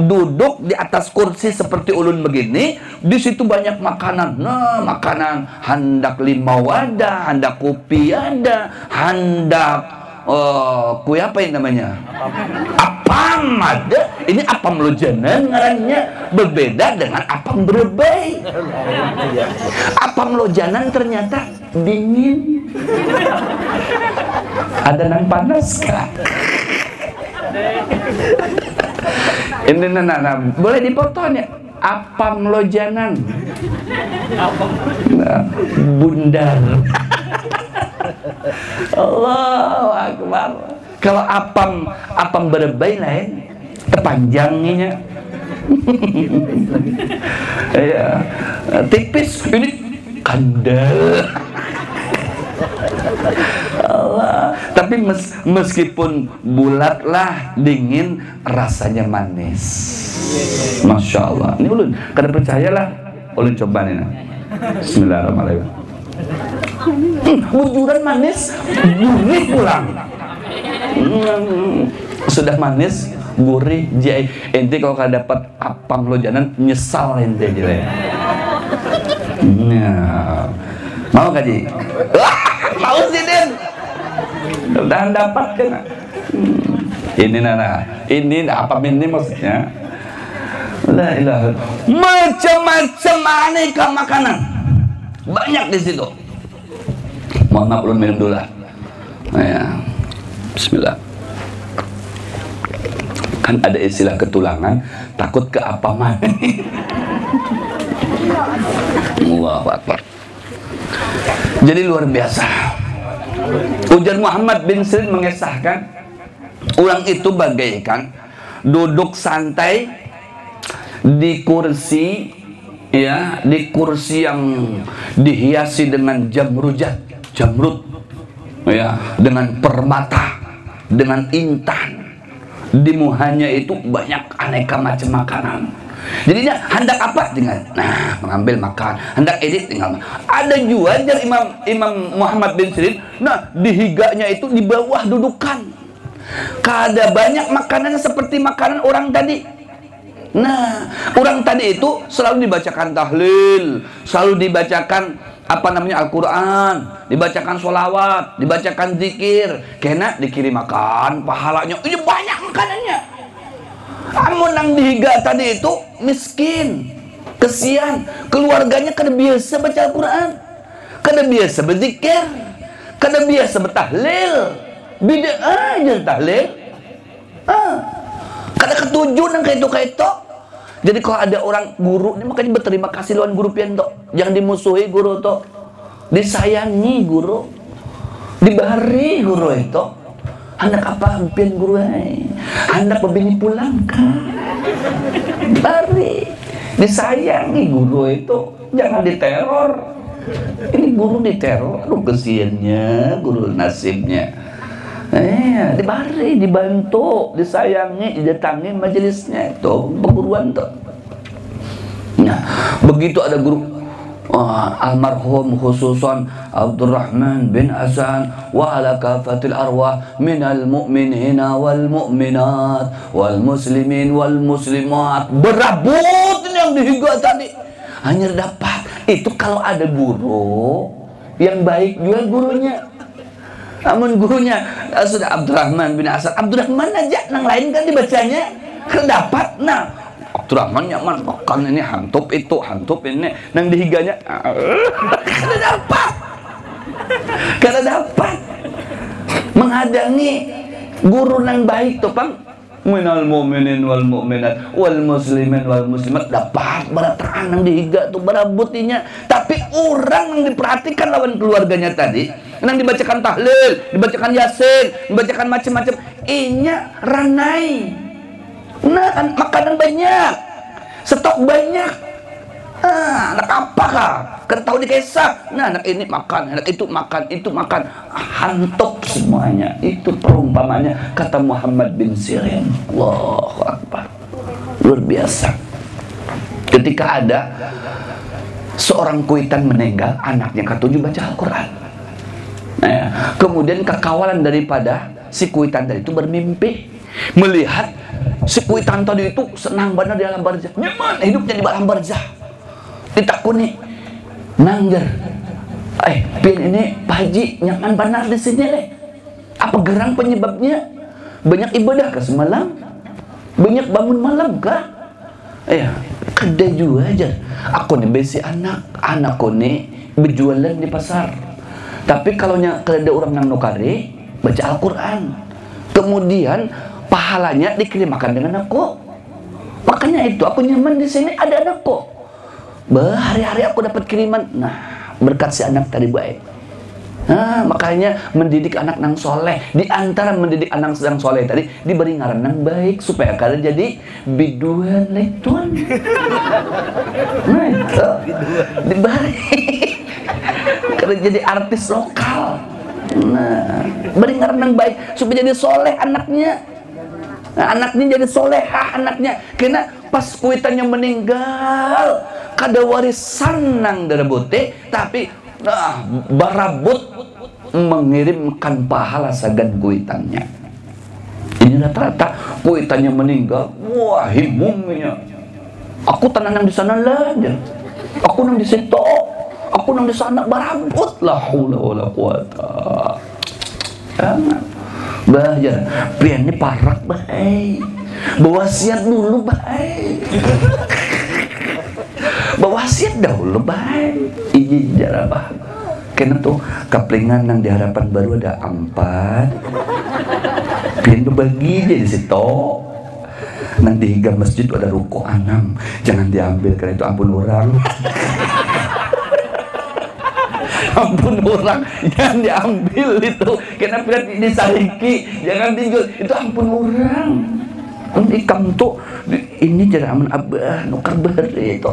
duduk di atas kursi seperti ulun begini, di situ banyak makanan. Nah, makanan handak 5 wadah, handak kopi ada, handak kue apa yang namanya? Apam ada. Ini apam lojanan ngarannya, berbeda dengan apam berebay. Apam lojanan ternyata dingin. Ada nang panas kah? Ini nana boleh dipotong ya? Apam lojanan. Nah, bundar. Allahu Akbar. Kalau apam berebay lain terpanjangnya. Ya, tipis ini kandel. Allah. Tapi meskipun bulatlah dingin, rasanya manis. Masya Allah. Ini ulun kada percayalah, ulun coba nih. Bismillahirrahmanirrahim. Bujuran manis, gurih pulang. Sudah manis, gurih, jai. Ente kalau kada dapat apam lojanan nyesal ente jile. Nah, mau kaji? Mau sih Den. Dan dapat kan? Ini nana, ini apa ini maksudnya? La ilaha. Macam-macam aneka makanan banyak di situ. Mohon maaf, belum minum dulu lah. Nah, ya. Bismillah. Kan ada istilah ketulangan, takut keapaman. Allahu Akbar. Jadi luar biasa. Ujar Muhammad bin Sirin mengisahkan, orang itu bagaikan duduk santai di kursi, ya, di kursi yang dihiasi dengan jamrud, ya, dengan permata, dengan intan. Di muhanya itu banyak aneka macam makanan. Jadinya hendak apa tinggal, nah, mengambil makan. Hendak edit tinggal. Ada juga ajar Imam Muhammad bin Sirin. Nah, di higanya itu di bawah dudukan. Kada banyak makanannya seperti makanan orang tadi. Nah, orang tadi itu selalu dibacakan tahlil, selalu dibacakan Al-Quran, dibacakan sholawat, dibacakan zikir, kena dikirim makan, pahalanya ini banyak makanannya. Amun nang dihiga tadi itu miskin, kesian, keluarganya kada biasa baca Al-Quran, kada biasa berzikir, kada biasa bertahlil, beda aja tahlil, kada ketujuh nang kayak itu. Jadi kalau ada orang guru, ini makanya berterima kasih lawan guru pian to. Jangan dimusuhi guru to. Disayangi guru. Dibari guru itu. Hendak apa pian guru ai? Hendak pebini pulang kan? Bari. Disayangi guru itu. Jangan diteror. Ini guru diteror. Aduh kesiannya guru nasibnya. Dibari, dibantu, disayangi, didatangi majelisnya itu perguruan tuh. Nah, begitu ada guru almarhum khususan Abdurrahman bin Hasan wa ala kafatil arwah minal mu'minina wal mu'minat wal muslimin wal muslimat, berabut ini yang dihiga tadi. Hanya dapat itu kalau ada guru yang baik juga gurunya. Namun gurunya sudah Abdurrahman bin Hasan, Abdurrahman aja, nang lain kan dibacanya kedapat. Nah, Abdurrahman nyaman makan ini hantup itu, hantup ini, nang dihiganya kada dapat menghadangi guru nang baik tuh pang. Minal mu'minin wal mu'minat wal muslimin wal muslimat, dapat barataan nang dihiga tuh barabutinya. Tapi orang yang diperhatikan lawan keluarganya tadi, nang dibacakan tahlil, dibacakan yasin, dibacakan macam-macam, inya ranai. Nah, makanan banyak, stok banyak. Anak apa kah? Kan tahu dikesah. Nah, anak ini makan, anak itu makan, itu makan, hantuk semuanya. Itu perumpamannya kata Muhammad bin Sirin. Allahu Akbar. Luar biasa. Ketika ada seorang kuitan meninggal, anaknya ketujuh baca Al-Quran. Nah, kemudian kekawalan daripada si kuitan tadi itu bermimpi melihat si kuitan tadi itu senang benar di alam barzah, nyaman hidupnya di alam barzah. Ditakuni nangger, pian ini Pak Haji nyaman benar di sini leh. Apa gerang penyebabnya? Banyak ibadah kah semalam? Banyak bangun malam kah? Kada juga aja. Aku nih besi anakku nih berjualan di pasar. Tapi kalau ada orang nang nukari baca Al-Quran, kemudian pahalanya dikirim makan dengan aku. Makanya itu aku nyaman di sini ada anakku. Berhari-hari aku dapat kiriman. Nah, berkat si anak tadi baik. Nah, makanya mendidik anak nang soleh. Di antara mendidik anak sedang soleh tadi diberi ngaran nang baik supaya kalian jadi biduan lektuan. Nah, itu diberi kalian jadi artis lokal. Nah, beri ngaran nang baik supaya jadi soleh anaknya. Nah, anaknya jadi solehah anaknya. Karena pas kuitannya meninggal, kada warisan nang darabote, tapi barabut mengirimkan pahala sagan kuitannya. Ini rata-rata kuitannya meninggal, wah himungnya. Aku tanah nang di sana lah, aku nang di situ, aku nang di sana barabut lah, haula wala quwata. Jangan. Bahaya, pian ini parak baik. Berwasiat dulu baik. Berwasiat dahulu baik. Iya jarah bah. Kena tuh kaplingan yang di harapan baru ada 4. Pian berbagi aja di situ. Nang di higa masjid ada ruko 6, jangan diambil karena itu ampun orang. Ampun orang, jangan diambil itu. Kenapa disariki, jangan dijual, itu ampun orang. Ikam tuh ini jaraman abah nukar beri itu.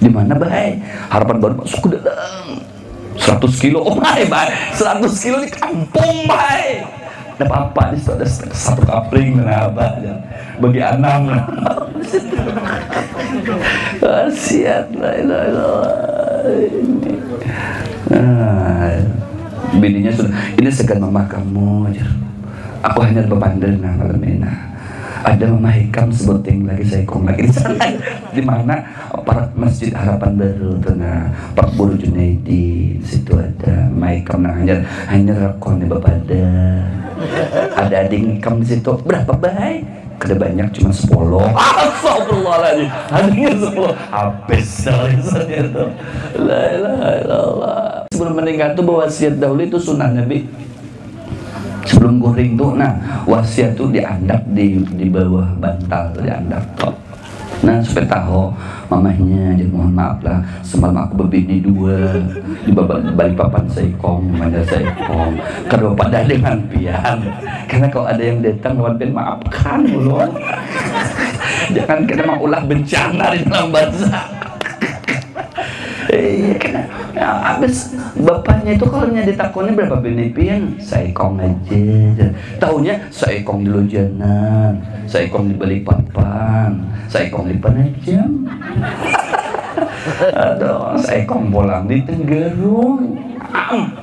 Di mana baik? Harapan Baru masuk ke dalam. 100 kilo, oh baik, 100 kilo di kampung baik. Ada apa-apa di situ, ada 1 kapling dan apa aja. Bagi anak. Kasihan, la ilaha illallah. Bininya sudah, ini segan mama kamu aja. Aku hanya berpandang malam ini. Ada Mama Hikam sebuting lagi saya kong lagi di sana. Di mana para Masjid Harapan Baru tengah Pak Buru Junaidi situ ada Mama Hikam hanya rakon bapak ada adik Hikam di situ. Berapa baik? Kada banyak cuma 10. Astagfirullahaladzim. Adiknya 10. Habis dari itu. La ilaha illallah. Sebelum meninggal tuh wasiat dahulu itu sunnah Nabi. Sebelum goreng tuh, nah wasiat tuh diandap di bawah bantal tuh diandap tuh. Nah supaya tahu mamahnya, jadi mohon maaf lah semalam aku berbini 2 di balik papan Saikong, mana Saikong. Kalau pada dengan pian, karena kalau ada yang datang lawan pian maafkan dulu. Jangan kena mengulah bencana di dalam bangsa. Karena habis bapaknya itu kalau ditakunya berapa bini pian, Saikong aja. Taunya Saikong di Lojanan, Saikong di Balikpapan, Saikong di Penajam. Aduh, Saikong pulang di Tenggarong.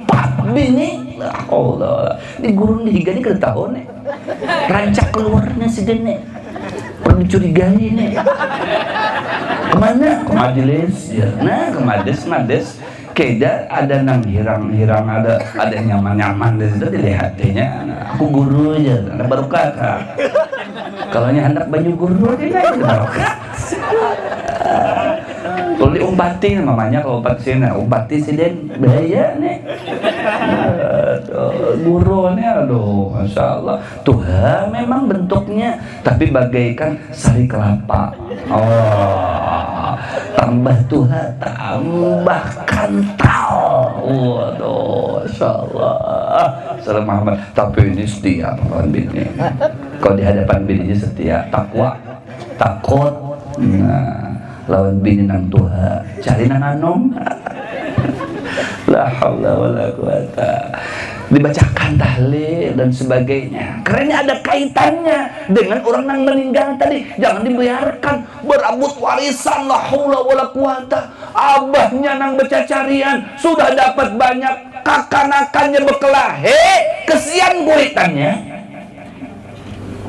4 bini. Allah, di gurun di higa ini kada tahu nih. Rancak keluarnya si Dene. Perlu dicurigai nih. Kemana? Ke majelis ya. Nah ke majelis keda ada nang hirang ada nyaman di situ dilihatnya. Aku guru ya, ada baru kakak. Kalau hendak banyu guru dia barokah. Kalau diumpati mamanya kalau umpat sini, umpati si Den bahaya nih. Guru nih aduh, masya Allah. Tuhan memang bentuknya, tapi bagaikan sari kelapa. Oh, tambah Tuhan, tambah kental. Waduh, masya Allah. Salam Muhammad. Tapi ini setia lawan bini. Kalau di hadapan bininya setia, takwa, takut. Nah, lawan bini nang Tuhan, cari nang anom. La haula wala quwata. Dibacakan tahlil dan sebagainya. Karena ada kaitannya dengan orang yang meninggal tadi. Jangan dibiarkan berebut warisan. La haula wala quwata. Abahnya nang becacarian sudah dapat banyak, kakanakannya bekelahe, kesian kuitannya.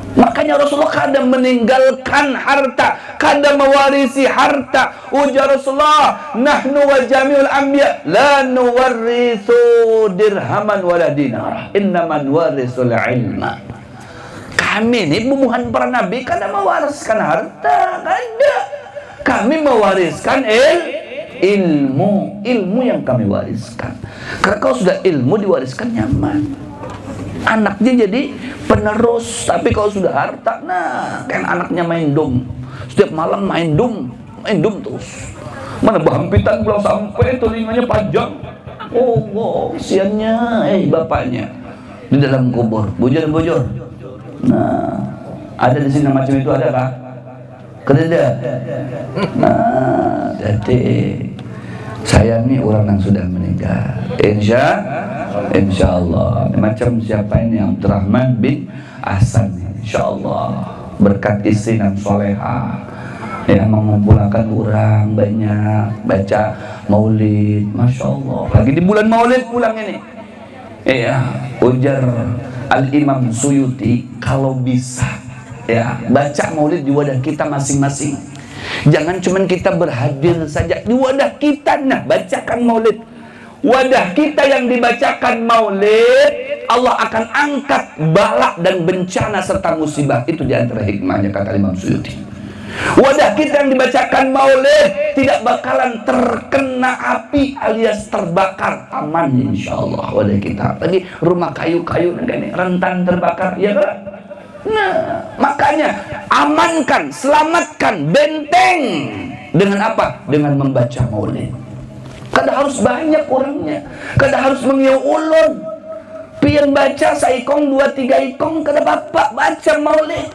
Makanya Rasulullah kadang meninggalkan harta, kadang mewarisi harta. Ujar Rasulullah, nahnu wa jami'ul anbiya la nuwarrisu dirhaman wala dinar, innama nuwarrisul ilma. Kami ini bumuhan para nabi kadang mewariskan harta, kadang kami mewariskan ilmu yang kami wariskan. Karena kalau sudah ilmu diwariskan nyaman. Anaknya jadi penerus, tapi kalau sudah harta, nah kan anaknya main dum, setiap malam main dum terus. Mana bahampitan pulang sampai telinganya panjang. Oh, kesiannya, bapaknya di dalam kubur, bujur. Nah, ada di sini macam itu ada kah? Kerja. Nah, jadi saya ini orang yang sudah meninggal. Insya Allah. Macam siapa ini Abdurrahman bin Ahsan. Insya Allah berkat istri yang soleha yang mengumpulkan orang banyak baca maulid. Masya Allah. Lagi di bulan maulid pulang ini. Iya. Ujar Al-Imam Suyuti, kalau bisa ya baca maulid di wadah kita masing-masing. Jangan cuman kita berhadir saja di wadah kita, nah bacakan maulid. Wadah kita yang dibacakan maulid, Allah akan angkat bala dan bencana serta musibah. Itu di antara hikmahnya kata Imam Suyuti. Wadah kita yang dibacakan maulid tidak bakalan terkena api alias terbakar, aman insya Allah wadah kita. Tadi rumah kayu-kayu ini rentan terbakar, ya kan? Nah, makanya amankan, selamatkan, benteng dengan apa? Dengan membaca maulid. Kada harus banyak orangnya, kada harus mengiau ulun. Pian baca saikong 2-3 ikong, kada bapak baca maulid.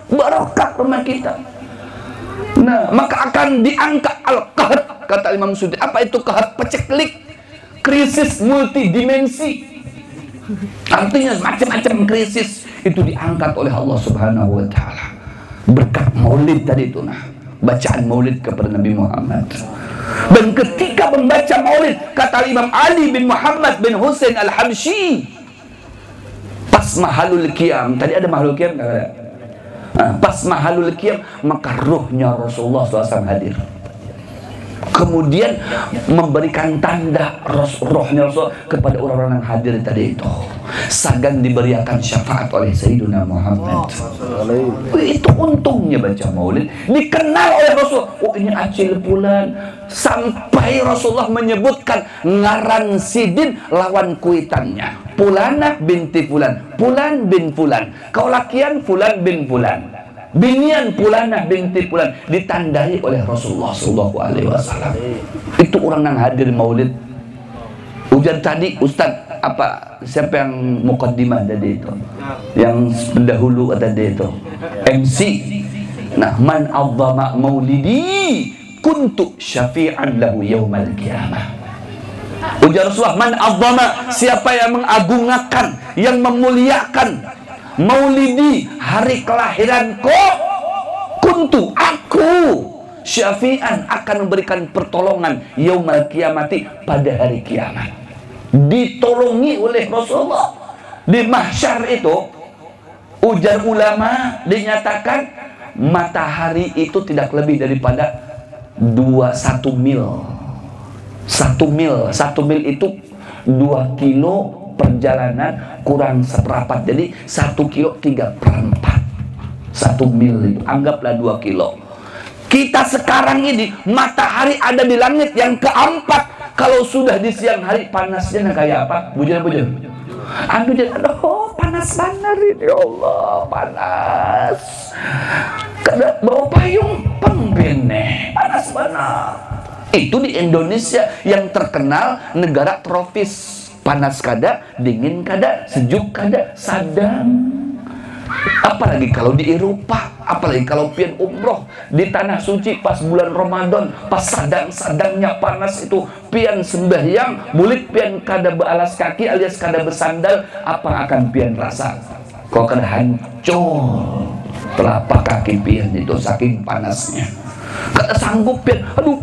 Barokah rumah kita. Nah, maka akan diangkat al-qahat, kata Imam Sudi. Apa itu qahat? Peceklik, krisis multidimensi. Artinya macam-macam krisis itu diangkat oleh Allah Subhanahu wa taala. Berkat maulid tadi itu, nah, bacaan maulid kepada Nabi Muhammad. Dan ketika membaca maulid, kata Imam Ali bin Muhammad bin Husain Al-Habsyi, pas mahalul qiyam, tadi ada mahalul qiyam enggak ada? Nah, pas mahalul qiyam, maka ruhnya Rasulullah SAW hadir. Kemudian memberikan tanda rohnya Rasul kepada orang-orang yang hadir tadi itu. Sagan diberikan syafaat oleh Sayyidina Muhammad. Itu untungnya baca maulid. Dikenal oleh Rasul. Oh, ini acil pulan. Sampai Rasulullah menyebutkan ngaran sidin lawan kuitannya. Pulanah binti fulan, Fulan bin fulan. Kaulakian Fulan bin fulan. Binian Fulanah binti fulan, ditandai oleh Rasulullah sallallahu alaihi wasallam. Itu orang yang hadir maulid. Ujar tadi Ustaz, apa siapa yang muqaddimah tadi itu? Yang pendahulu tadi itu. MC. Nah, man adzama maulidi kuntu syafi'an lahu yaumal qiyamah. Ujar Rasulullah, man adzama, siapa yang mengagungkan, yang memuliakan maulidi, hari kelahiranku, kuntu, aku syafi'an, akan memberikan pertolongan yaumal qiyamati, pada hari kiamat. Ditolongi oleh Rasulullah di mahsyar itu. Ujar ulama, dinyatakan matahari itu tidak lebih daripada 1 mil. 1 mil itu 2 kilo perjalanan kurang seperempat, jadi 1 kilo 3/4. 1 mil itu anggaplah 2 kilo. Kita sekarang ini matahari ada di langit yang keempat. Kalau sudah di siang hari panasnya kayak apa? Bujur. Aduh, panas banget ini, ya Allah, panas. Kada bawa payung, pembene, panas banget. Itu di Indonesia yang terkenal negara tropis. Panas kada, dingin kada, sejuk kada, sadang. Apalagi kalau di Eropa, apalagi kalau pian umroh di tanah suci pas bulan Ramadan, pas sadang-sadangnya panas itu, pian sembahyang, bulik pian kada beralas kaki alias kada bersandal, apa akan pian rasa? Kok kada hancur telapak kaki pian itu saking panasnya. Kada sanggup pian, aduh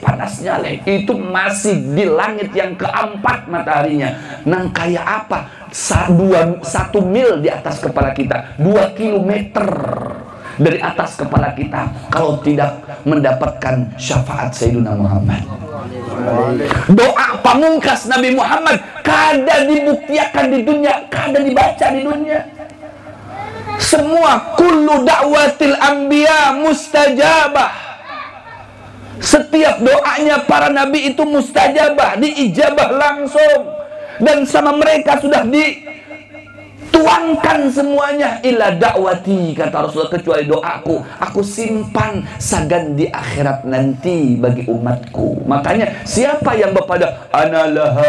panasnya leh. Itu masih di langit yang keempat mataharinya. Nang kayak apa? 1 mil di atas kepala kita, 2 kilometer dari atas kepala kita, kalau tidak mendapatkan syafaat Sayyidina Muhammad. Doa pamungkas Nabi Muhammad kada dibuktikan di dunia, kada dibaca di dunia. Semua kullu da'watil anbiya mustajabah. Setiap doanya para nabi itu mustajabah, diijabah langsung. Dan sama mereka sudah dituangkan semuanya. Illa da'wati, kata Rasulullah, kecuali doaku, aku simpan sagan di akhirat nanti bagi umatku. Makanya siapa yang berpada analaha,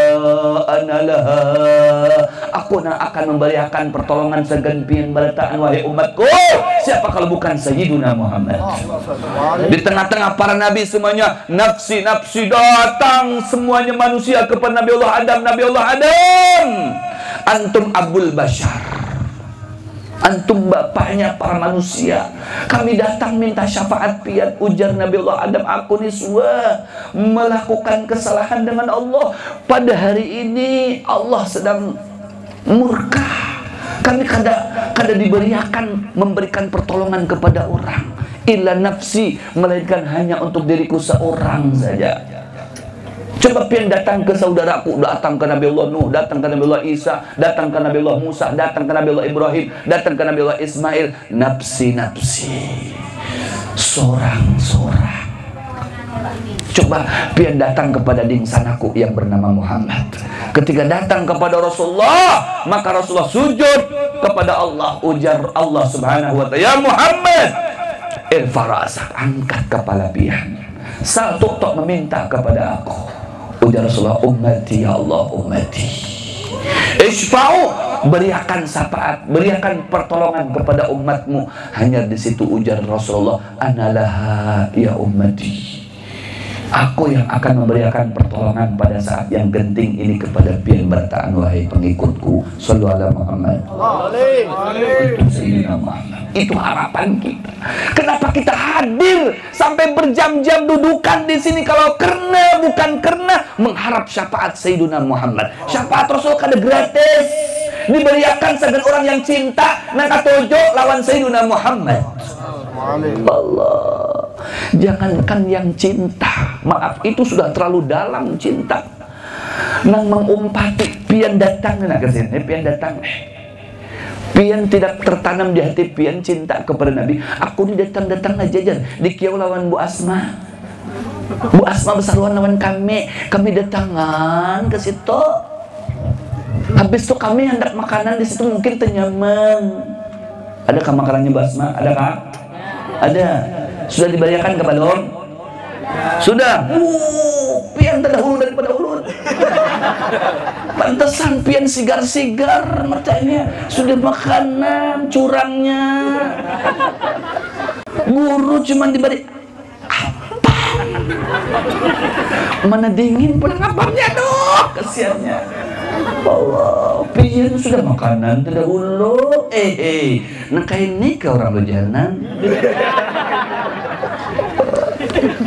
aku akan memberikan pertolongan sagan pian balataan wahai umatku. Siapa kalau bukan Sayyiduna Muhammad? Di tengah-tengah para nabi semuanya nafsi datang semuanya manusia kepada Nabi Allah Adam. Antum abul bashar, antum bapaknya para manusia. Kami datang minta syafaat pian. Ujar Nabi Allah Adam, aku niswa melakukan kesalahan dengan Allah. Pada hari ini Allah sedang murka. Kami kada diberikan memberikan pertolongan kepada orang. Illa nafsi, melainkan hanya untuk diriku seorang saja. Coba pian datang ke saudaraku, datang ke Nabi Allah Nuh, datang ke Nabi Allah Isa, datang ke Nabi Allah Musa, datang ke Nabi Allah Ibrahim, datang ke Nabi Allah Ismail. Nafsi, sorang-sorang. Coba pian datang kepada dingsanaku yang bernama Muhammad. Ketika datang kepada Rasulullah, maka Rasulullah sujud kepada Allah. Ujar Allah subhanahu wa ta'ala, ya Muhammad, irfa ra'sak, angkat kepala pian. Satu tok meminta kepada aku. Ujar Rasulullah, ummati ya Allah, ummati. Isfa'u, berikan syafaat, berikan pertolongan kepada umatmu. Hanya di situ ujar Rasulullah, analaha ya ummati. Aku yang akan memberikan pertolongan pada saat yang genting ini kepada pian bertaan, wahai pengikutku. Sallu ala Muhammad. Itu Sayyidina Muhammad. Itu harapan kita. Kenapa kita hadir sampai berjam-jam dudukan di sini kalau bukan karena mengharap syafaat Sayyidina Muhammad. Syafaat Rasul kada gratis. Diberikan sebagai orang yang cinta nang katojo lawan Sayyidina Muhammad. Allah. Jangankan yang cinta, maaf, itu sudah terlalu dalam cinta. Nang mengumpati pian datang nak ke sini, pian datang. Pian tidak tertanam di hati pian cinta kepada Nabi. Aku ni datang aja jan di kiau lawan Bu Asma. Bu Asma besaruan lawan kami datangan ke situ. Habis itu kami hendak makanan di situ mungkin tenyaman. Adakah makanannya Bu Asma? Adakah? Ada. Sudah dibayarkan ke balon? Sudah. Pian terdahulu daripada ulun. Pantesan pian sigar-sigar matanya. Sudah makanan curangnya. Guru cuma diberi apa? Mana dingin pun ngapainnya doh, kasihannya. Allah, pian sudah makanan terdahulu. Nak ini ke orang bejanan.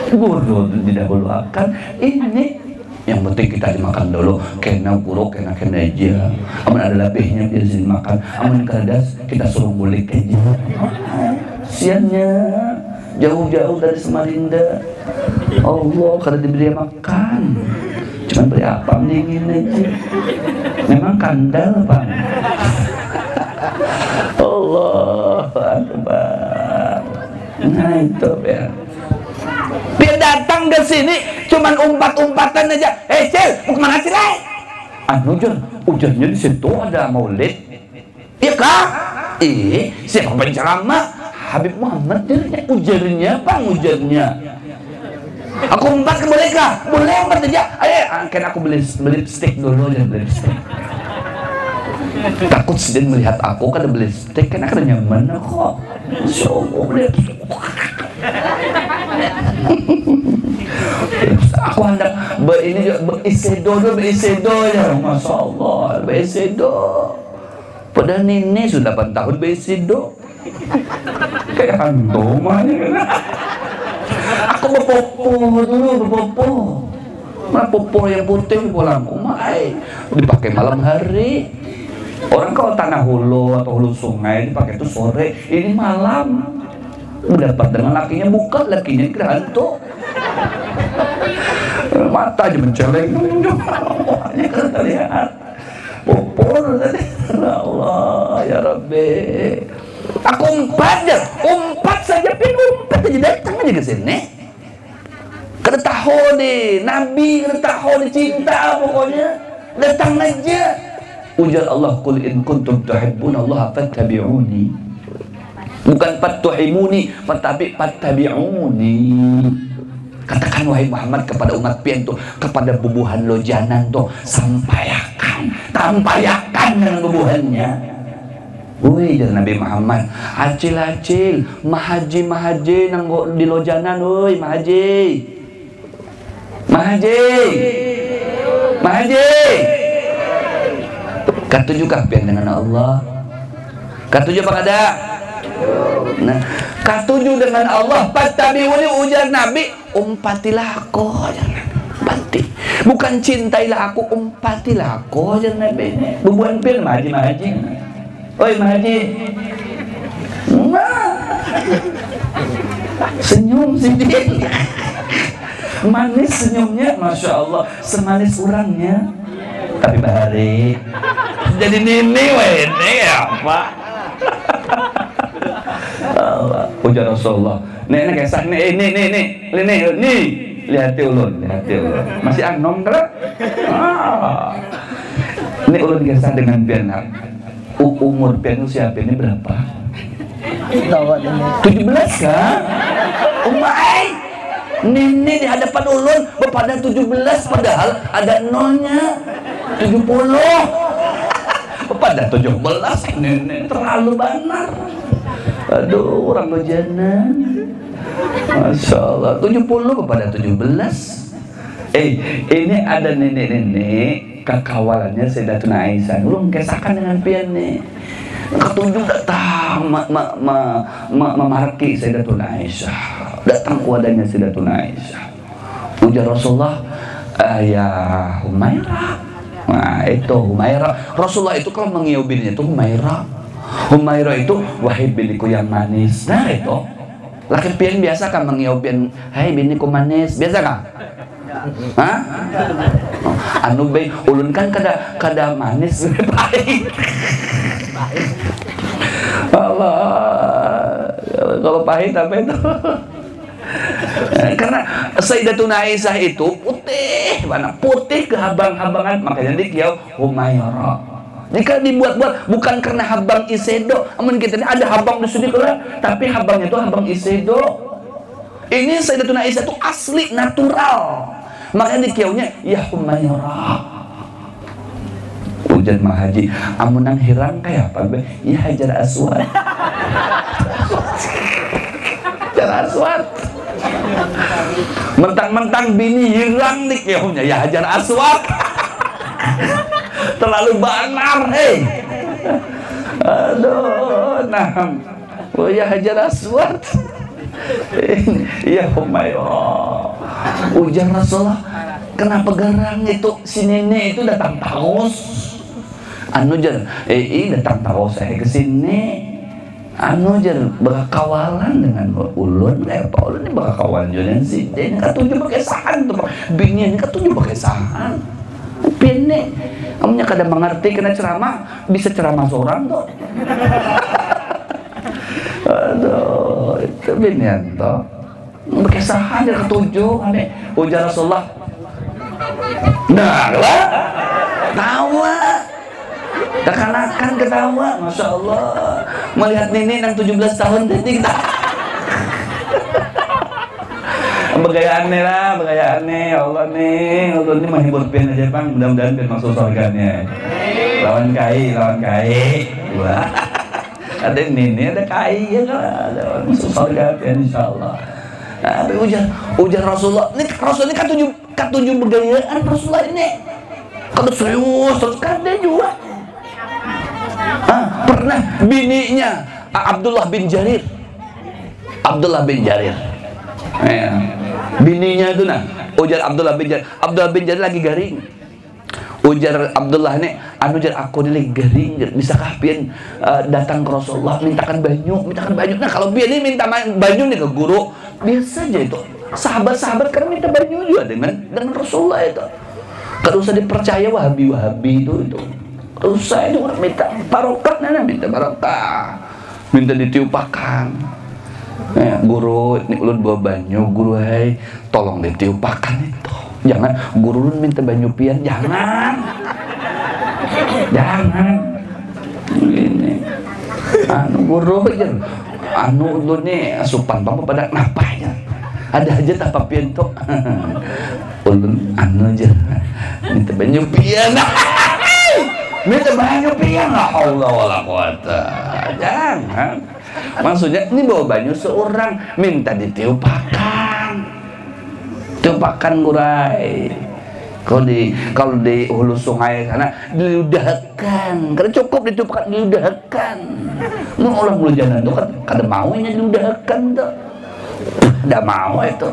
Guru didahulu akan ini yang penting kita dimakan dulu, kena guru kena aja. Aman ada lebihnya biasa dimakan, aman kadas kita suruh balik aja. Siannya jauh-jauh dari Samarinda. Allah kada diberi makan, cuma beri apa dingin aja. Memang kandal Pak. Allah Akbar. Nah itu ya. Dia datang ke sini cuman umpat-umpatan aja. Cel, mau kemana sih lai? Ujarnya di situ ada maulid. Iya kah? Siapa penceramah? Habib Muhammad dia ujarnya, Bang, ujarnya. Aku umpat boleh kah? Boleh umpat aja. Ayo, kan aku beli stick dulu aja, beli stick. Takut sedang melihat aku kan beli stick, kan akan nyaman kok. Masya Allah, lihat. Aku hendak berisedo ya, Masya Allah, berisedo. Padahal Nini sudah 8 tahun berisedo. Kayak hantu aja. Aku berpopo dulu, berpopo. Mana popo yang putih pulang kumai dipakai malam hari. Orang kalau tanah hulu atau hulu sungai dipakai itu sore, ini malam. Mendapat dengan lakinya buka, lakinya kira hantu. Mata aja menceleng. Ini kan terlihat. Popor tadi. Allah ya Rabbi. Aku umpat saja pin umpat aja datang aja ke sini. Kada tahu deh, Nabi kada tahu deh cinta pokoknya. Datang aja. Ujar Allah, qul in kuntum tuhibbunallaha fattabi'uni. Bukan fatuhimuni, tetapi fattabi'uni. Katakan wahai Muhammad kepada umat pian tuh, kepada bubuhan lojanan tuh, tampayakan dengan bubuhannya. Woi, dari Nabi Muhammad, acil mahaji nang di lojanan, woi mahaji. Katujuh kah pian dengan Allah? Katujuh apa kada? Nah, katujuh dengan Allah. Fattabi'uni, ujar Nabi, umpatilah aku, umpati. Bukan cintailah aku, umpatilah aku, ujar Nabi. Bubuhan pian mahaji. Oi mahaji. Nah. Senyum sedikit. Manis senyumnya, Masya Allah, semanis orangnya. Tapi bahari jadi nini ini apa? Allah, ujar Rasulullah. Nih kisah nih. lihat ulun. Masih anom kan? Ini ulun kisah dengan pian. Umur pian siapa ini berapa? 17 kan? Umai. Nenek di hadapan ulun pada 17 padahal ada nolnya 70. Pada 17 nenek terlalu benar. Aduh, orang bejanan. Masya Allah, 70 kepada 17. Ini ada nenek-nenek kekawalannya Sayyidatuna Aisyah. Belum kisahkan dengan pian nih. Ketujuh datang memarki Sayyidatuna Aisyah. Datang kuadanya Sayyidatuna Aisyah. Ujar Rasulullah, ya Humairah. Nah itu Humairah. Rasulullah itu kalau mengiubinnya itu Humairah. Humairah itu wahai biniku yang manis. Nah itu laki pian biasa kan mengiubin, hai biniku manis, biasa kan? Hah? Anu baik, ulun kan kada manis baik. Allah, kalau pahit apa itu? Karena Sayyidatuna Aisyah itu putih, mana putih kehabang-habangan, makanya dikiau Humairah. Jika dibuat-buat bukan karena habang isedo, namun kita ini ada habang di sini tapi habangnya itu habang isedo. Ini Sayyidatuna Aisyah itu asli natural, makanya dikiaunya ya Humairah. Ujian Mahaji, amunang hirang kayak apa be? Ya Hajar Aswad. Hajar Aswad. Mentang-mentang bini hirang nih kiaunya ya Hajar Aswad. Terlalu banar, Aduh, nah, oh ya Hajar Aswad. Ya Humairah. Ujar Rasulullah, kenapa garang itu si nenek itu datang terus? Anu jar, datang terus saya ke sini. Anu jar berkawalan dengan ulun, apa ulun ini berkawalan dengan si dia ini ketujuh pakai sahan tuh, bini ini ketujuh pakai sahan. Pene, kamunya kadang mengerti kena ceramah, bisa ceramah seorang tuh. Aduh, itu binian tuh. Pakai sahan dia ketujuh, ane ujar Rasulullah. Nah, lah, tawa. Kekanakan ketawa, Masya Allah. Melihat nenek yang 17 tahun tadi kita. Begayaannya lah, begayaannya. Ya Allah nih, Allah ini menghibur pian aja bang. Mudah-mudahan pian masuk surganya. Lawan kai. Wah, ada nenek, ada kai ya kan. Ada masuk surga pian insya Allah. Nah, ujar Rasulullah. Ini Rasulullah ini ketujuh begayaan Rasulullah ini. Kalau serius terus kan dia juga. Pernah bininya Abdullah bin Jarir. Ya. Bininya itu nah, ujar Abdullah bin Jarir lagi garing. Ujar Abdullah ini, anu jar aku ini lagi garing, bisakah pian datang ke Rasulullah mintakan banyu. Nah kalau pian ini minta banyu nih ke guru, biasa aja itu. Sahabat-sahabat kan minta banyu juga dengan Rasulullah itu. Kalau usah dipercaya wahabi itu. Usah itu orang minta barokah, minta barokah, minta ditiupakan. Guru, ini ulun bawa banyu, guru hai, tolong ditiupakan itu. Jangan guru ulun minta banyu pian, jangan. Ini, guru aja, ulun nih asupan papa pada napanya. Ada aja tanpa pian tuh. Ulun aja, minta banyu pian. Minta banyu pian, la haula wala quwata. Jangan. Maksudnya ini bawa banyu seorang minta ditiupakan. Tiupakan gurai. Kalau di hulu sungai sana diludahkan. Karena cukup ditiupakan diludahkan. Mau orang bulu jalan itu kan kada maunya diludahkan tuh. Tidak mau itu.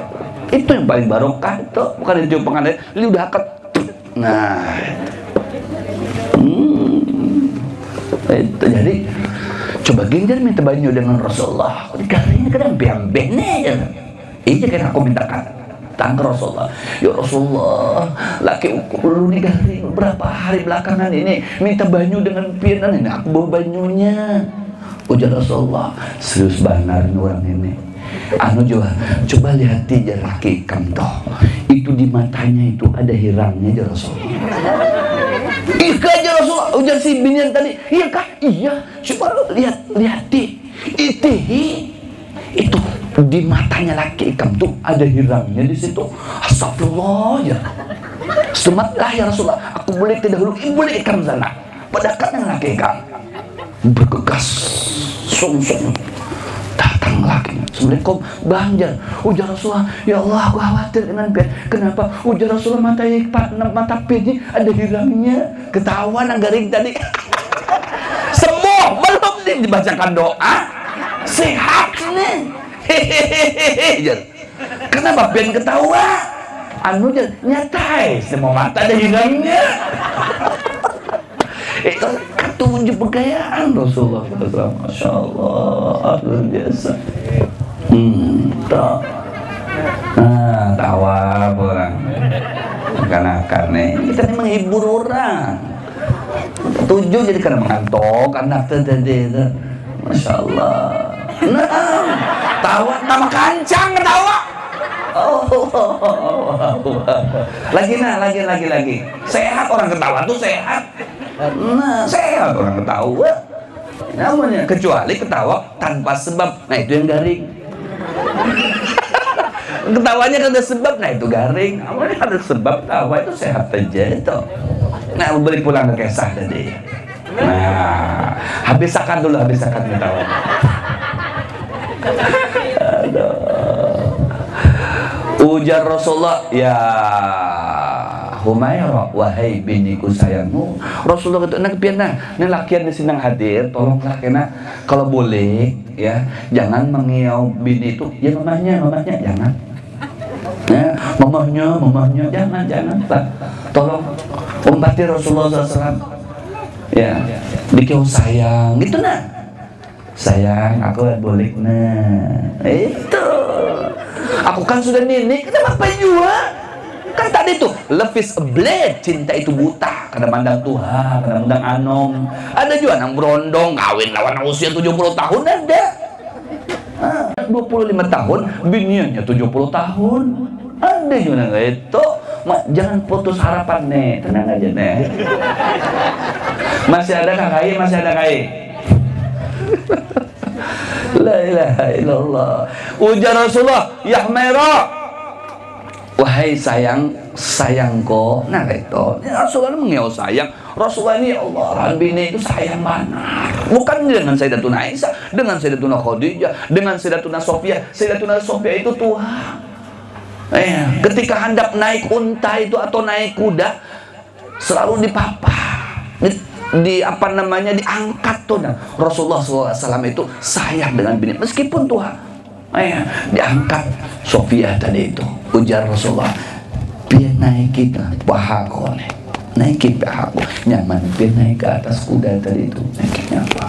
Itu yang paling barokah itu, bukan ditiupakan diludahkan. Nah. Itu jadi coba ginjar minta banyu dengan Rasulullah. Dikarinya kadang biambene ya. Iya kan aku mintakan tangga Rasulullah. Ya Rasulullah, laki ulun ini garing beberapa hari belakangan ini minta banyu dengan pianan ini aku bawa banyunya. Ujar Rasulullah, serius benar orang ini. anu juga coba lihat ya laki toh itu di matanya itu ada hirangnya ya Rasulullah. Ika aja Rasulullah ujar si binian tadi, iya kah? Iya, coba lihat itu di matanya laki ikam tuh ada hirangnya di situ. Astagfirullah ya. Sematlah ya Rasulullah, aku boleh tidak dahulu, boleh ikam sana. Padahal yang laki ikam bergegas, sungsung datang lagi. Assalamualaikum, Banjar. Ujar Rasulullah, ya Allah aku khawatir dengan Pian. Kenapa? Ujar Rasulullah mata Pian ada hirangnya. Ketahuan yang garing tadi. Sembuh, belum dibacakan doa. Sehat nih. Hehehe. Kenapa Pian ketawa? Anu nyatai, semua mata ada hirangnya. Itu ketunjuk kekayaan Rasulullah. Masya Allah, luar biasa. Tawa orang. Akan-akan nih. Kita ini menghibur orang. Tujuh jadi karena mengantok anak tadi. Masya Allah. Tawa nama kancang tawa. Lagi. Sehat orang ketawa tuh sehat. Sehat orang ketawa. Namanya kecuali ketawa tanpa sebab. Nah itu yang garing. Ketawanya kan ada sebab. Nah itu garing. Namanya ada sebab tawa itu sehat aja itu. Nah beri pulang ke kisah tadi. Nah habiskan dulu ketawa. Ujar Rasulullah, ya Humairah, wahai biniku sayangmu. Rasulullah itu nak piana, ini lakian di sini hadir, tolong lakiana kalau boleh ya, jangan mengiau bini itu, ya mamahnya jangan. Ya, mamahnya jangan Pak. Tolong umpati Rasulullah SAW. Ya, dikiau sayang gitu nah. Sayang, aku boleh nah. Itu. Aku kan sudah nenek, kenapa juga? Kan tadi tuh, love is a blade, cinta itu buta. Kadang mandang Tuhan, kadang mandang anom. Ada juga yang berondong, kawin lawan usia 70 tahun ada. 25 tahun, biniannya 70 tahun. Ada juga nggak itu. Jangan putus harapan nih, tenang aja nih. Masih ada KKI? La ilaha illallah. Ujar Rasulullah, ya Humairah, wahai sayangku. Nah itu Rasulullah mengiau sayang. Rasulullah ini ya Allah, bini itu sayang mana? Bukan dengan Sayyidatuna Aisyah, dengan Sayyidatuna Khadijah, dengan Sayyidatuna Sofia. Sayyidatuna Sofia itu Tuhan. Ketika hendak naik unta itu atau naik kuda, selalu diangkat tuh. Nah, Rasulullah SAW itu sayang dengan bini meskipun Tuhan. Diangkat Sofia tadi itu. Ujar Rasulullah, biar naik kita bahago nih. Naik bahago nyaman, biar naik ke atas kuda tadi itu. Naiknya apa?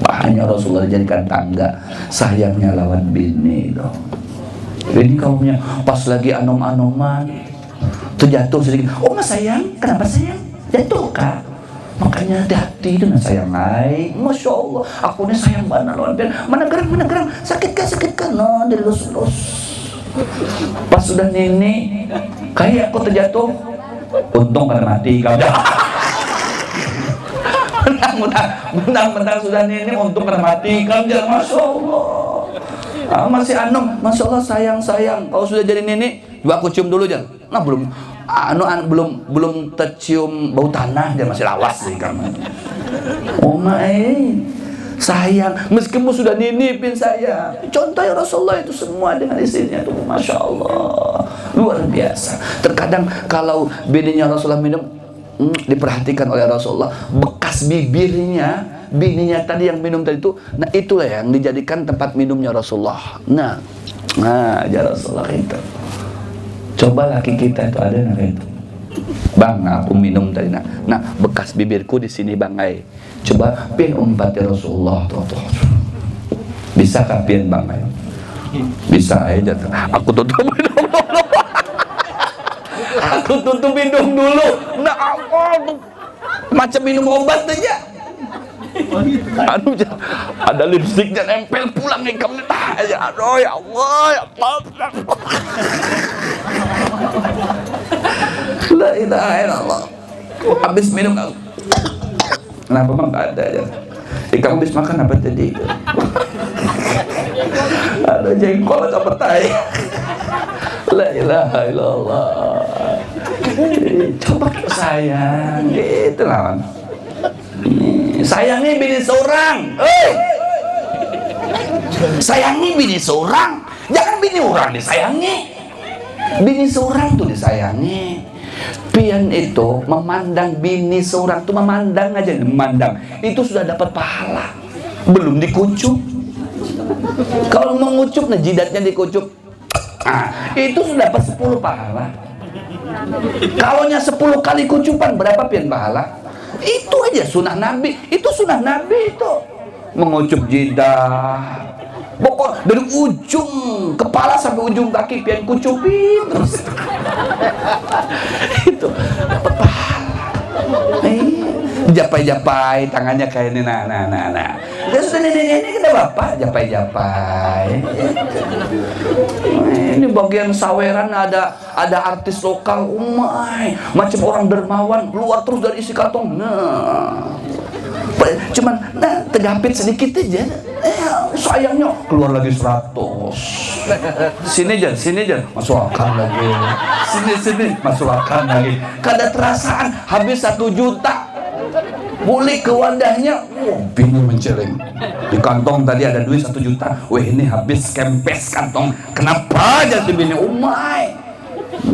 Bahannya Rasulullah jadikan tangga. Sayangnya lawan bini itu. Ini kaumnya pas lagi anom-anoman terjatuh sedikit. Oh mas sayang, kenapa sayang? Jatuh kah? Makanya hati-hati dengan sayang naik. Masya Allah, aku ini sayang banget lawan bini. Mana gerang, sakit kan? No, dari los. Pas sudah nenek, kayak aku terjatuh. Untung pada mati kau dah. Mentang-mentang sudah nenek, untung pada mati kau dah. Masya Allah. Masih anom, Masya Allah sayang. Kalau sudah jadi nenek, coba aku cium dulu jangan. Nah belum tercium bau tanah, dia masih lawas sih kamu. Sayang, meskipun sudah ninipin saya. Contohnya Rasulullah itu semua dengan istrinya tuh, Masya Allah, luar biasa. Terkadang kalau bininya Rasulullah minum, diperhatikan oleh Rasulullah, bekas bibirnya bininya tadi yang minum tadi itu, nah itulah yang dijadikan tempat minumnya Rasulullah. Nah ya Rasulullah itu. Coba laki kita itu ada nggak itu? Bang, aku minum tadi. Nah bekas bibirku di sini bang. Coba pian umpati Rasulullah tuh. Bisa kah pian bang? Bisa aja. Aku tutup hidung dulu. Aku tutup hidung dulu. Nah macam minum obat aja. Anu ada lipstiknya nempel pulang nih kamu. Ya aduh ya Allah ya Allah. La ilaha illallah. Habis minum kenapa bang nggak ada ya? Kamu habis makan apa tadi? Ada jengkol atau petai? La ilaha illallah. Coba sayang, gitu lawan. Sayangi bini seorang, sayangi bini seorang, jangan bini orang disayangi. Bini seorang tuh disayangi. Pian itu memandang bini seorang tuh memandang aja, memandang itu sudah dapat pahala. Belum dikucup. Kalau mengucup, nah jidatnya dikucup, itu sudah dapat 10 pahala. Kalaunya 10 kali kucupan berapa pian pahala? Itu aja sunnah Nabi. Itu sunnah Nabi itu. Mengucup jidat. Pokok dari ujung kepala sampai ujung kaki pian kucupin terus. Itu dapat pahala. Japai-japai tangannya kayak ini, nah. Ya sudah ini kita bapak japai-japai. Ini bagian saweran ada artis lokal, macam orang dermawan keluar terus dari isi kantong. Nah, cuman tegapit sedikit aja. Sayangnya keluar lagi 100. Sini aja masuk akal lagi. Sini masuk akal lagi. Kada terasaan habis 1 juta. Balik ke wadahnya, bingung menceleng. Di kantong tadi ada duit 1 juta. Wah ini habis kempes kantong. Kenapa jadi bini umai?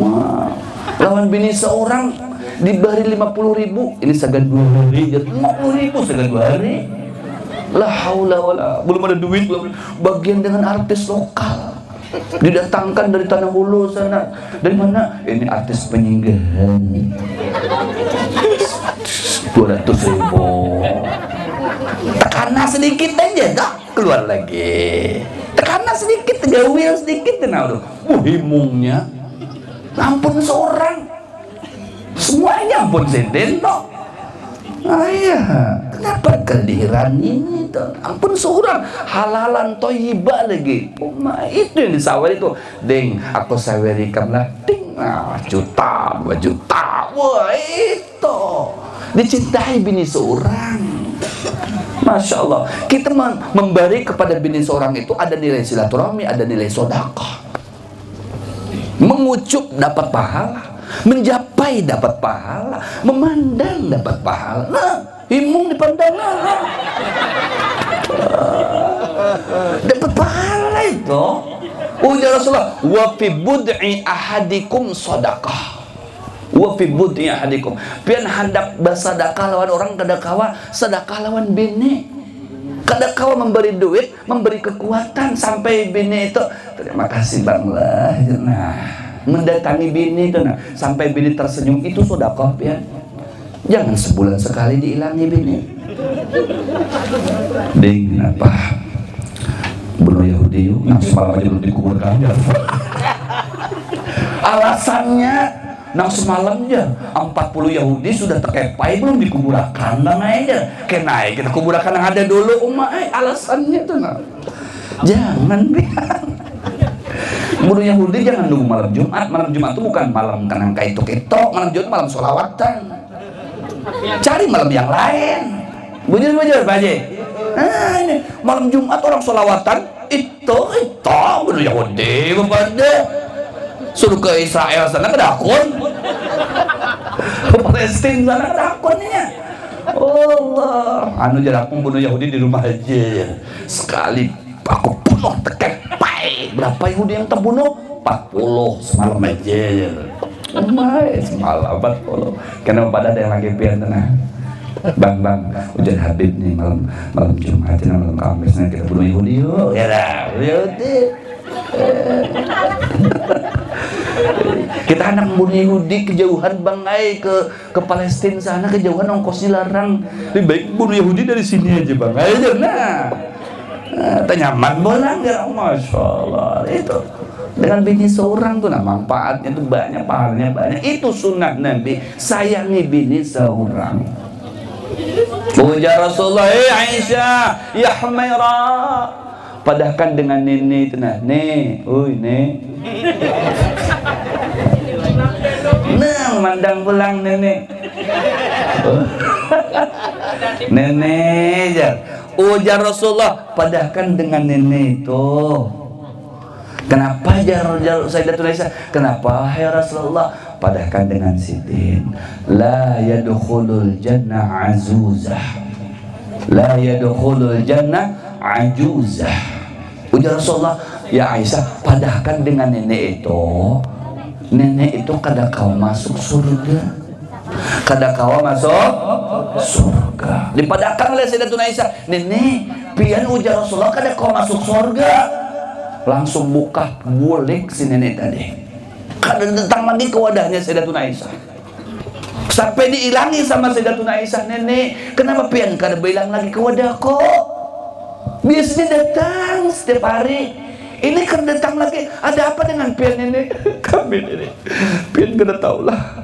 Wah, lawan bini seorang diberi 50.000. Ini sagan 2 hari, 50.000 sagan 2 hari. La haula wala. Belum ada duit, belum. Bagian dengan artis lokal. Didatangkan dari Tanah Hulu sana. Dari mana? Ini artis penyinggahan. 200.000. Tekanan sedikit aja dah keluar lagi. Tekanan sedikit, gawil sedikit, nah udah. Himungnya. Ampun seorang. Semuanya ampun senden toh. Iya, kenapa kehadiran ini tuh? Ampun seorang halalan toyibah lagi. Itu yang disawar itu. Ding, aku sawerikan lah. Ding, juta, 2 juta. Wah itu. Dicintai bini seorang. Masya Allah. Kita memberi kepada bini seorang itu ada nilai silaturahmi, ada nilai sedekah. Mengucup dapat pahala, menjapai dapat pahala, memandang dapat pahala. Nah, himung dipandang, dapat pahala itu. Ujar Rasulullah, wa fi bud'i ahadikum sedekah. Wa fi bud'i ahadikum. Pian hendak bersedekah lawan orang, kadakawa sedekah lawan bini. Kadakawa memberi duit, memberi kekuatan sampai bini itu terima kasih bang lah. Nah, mendatangi bini itu, nah, sampai bini tersenyum, itu sedekah pian. Jangan sebulan sekali diilangi bini. Ding, apa? Bunuh Yahudi yuk, nah semalam aja belum dikuburkan. Alasannya nang semalamnya 40 Yahudi sudah terkepai belum dikuburakan, bang aja kenai kita kuburakan yang ada dulu alasannya tuh nah. Jangan biar bunuh Yahudi jangan nunggu malam Jumat. Malam Jumat itu bukan malam kanang ketok, malam Jumat malam sholawatan. Cari malam yang lain. Bujur Pak Haji. Nah ini malam Jumat orang sholawatan itu bunuh Yahudi kepada suruh ke Israel sana ke dakun, ke Palestina sana ke dakunnya. Allah, anu jarakku bunuh Yahudi di rumah aja. Sekali aku bunuh terkepai. Berapa Yahudi yang terbunuh? 40 semalam aja. Semalam 40. Kenapa pada ada yang lagi pian tenang? Bang, hujan Habib nih malam Jumat, malam Kamis kita bunuh Yahudi yuk. Ya dah, Yahudi. Kita anak bunuh Yahudi kejauhan bang ke Palestina sana, kejauhan ongkosnya larang. Lebih baik bunuh Yahudi dari sini aja bang aja. Nah, nyaman bolang ya, masya Allah. Itu dengan bini seorang tuh, nah manfaatnya tuh banyak, pahalanya banyak. Itu sunnah Nabi, sayangi bini seorang. Ujar Rasulullah, Aisyah, ya Humairah, padahkan dengan nenek itu nah, nenek. Nah, mandang pulang nenek. Nenek aja. Ujar Rasulullah, padahkan dengan nenek itu. Kenapa jar Sayyidatuna Aisyah? Kenapa hai Rasulullah? Padahkan dengan sidin. La yadkhulul jannah azuzah. La yadkhulul jannah ajuzah. Ujar Rasulullah, ya Aisyah, padahkan dengan nenek itu kada kau masuk surga. Kada kau masuk surga. Dipadahkan oleh Sayyidatuna Aisyah, nenek, pian ujar Rasulullah kada kau masuk surga. Langsung buka bulik si nenek tadi. Kada datang lagi ke wadahnya Sayyidatuna Aisyah. Sampai diilangi sama Sayyidatuna Aisyah, nenek, kenapa pian kada bilang lagi ke wadahku? Biasanya datang setiap hari. Ini kan datang lagi. Ada apa dengan pian nenek? Kami nenek, pian kada tahulah.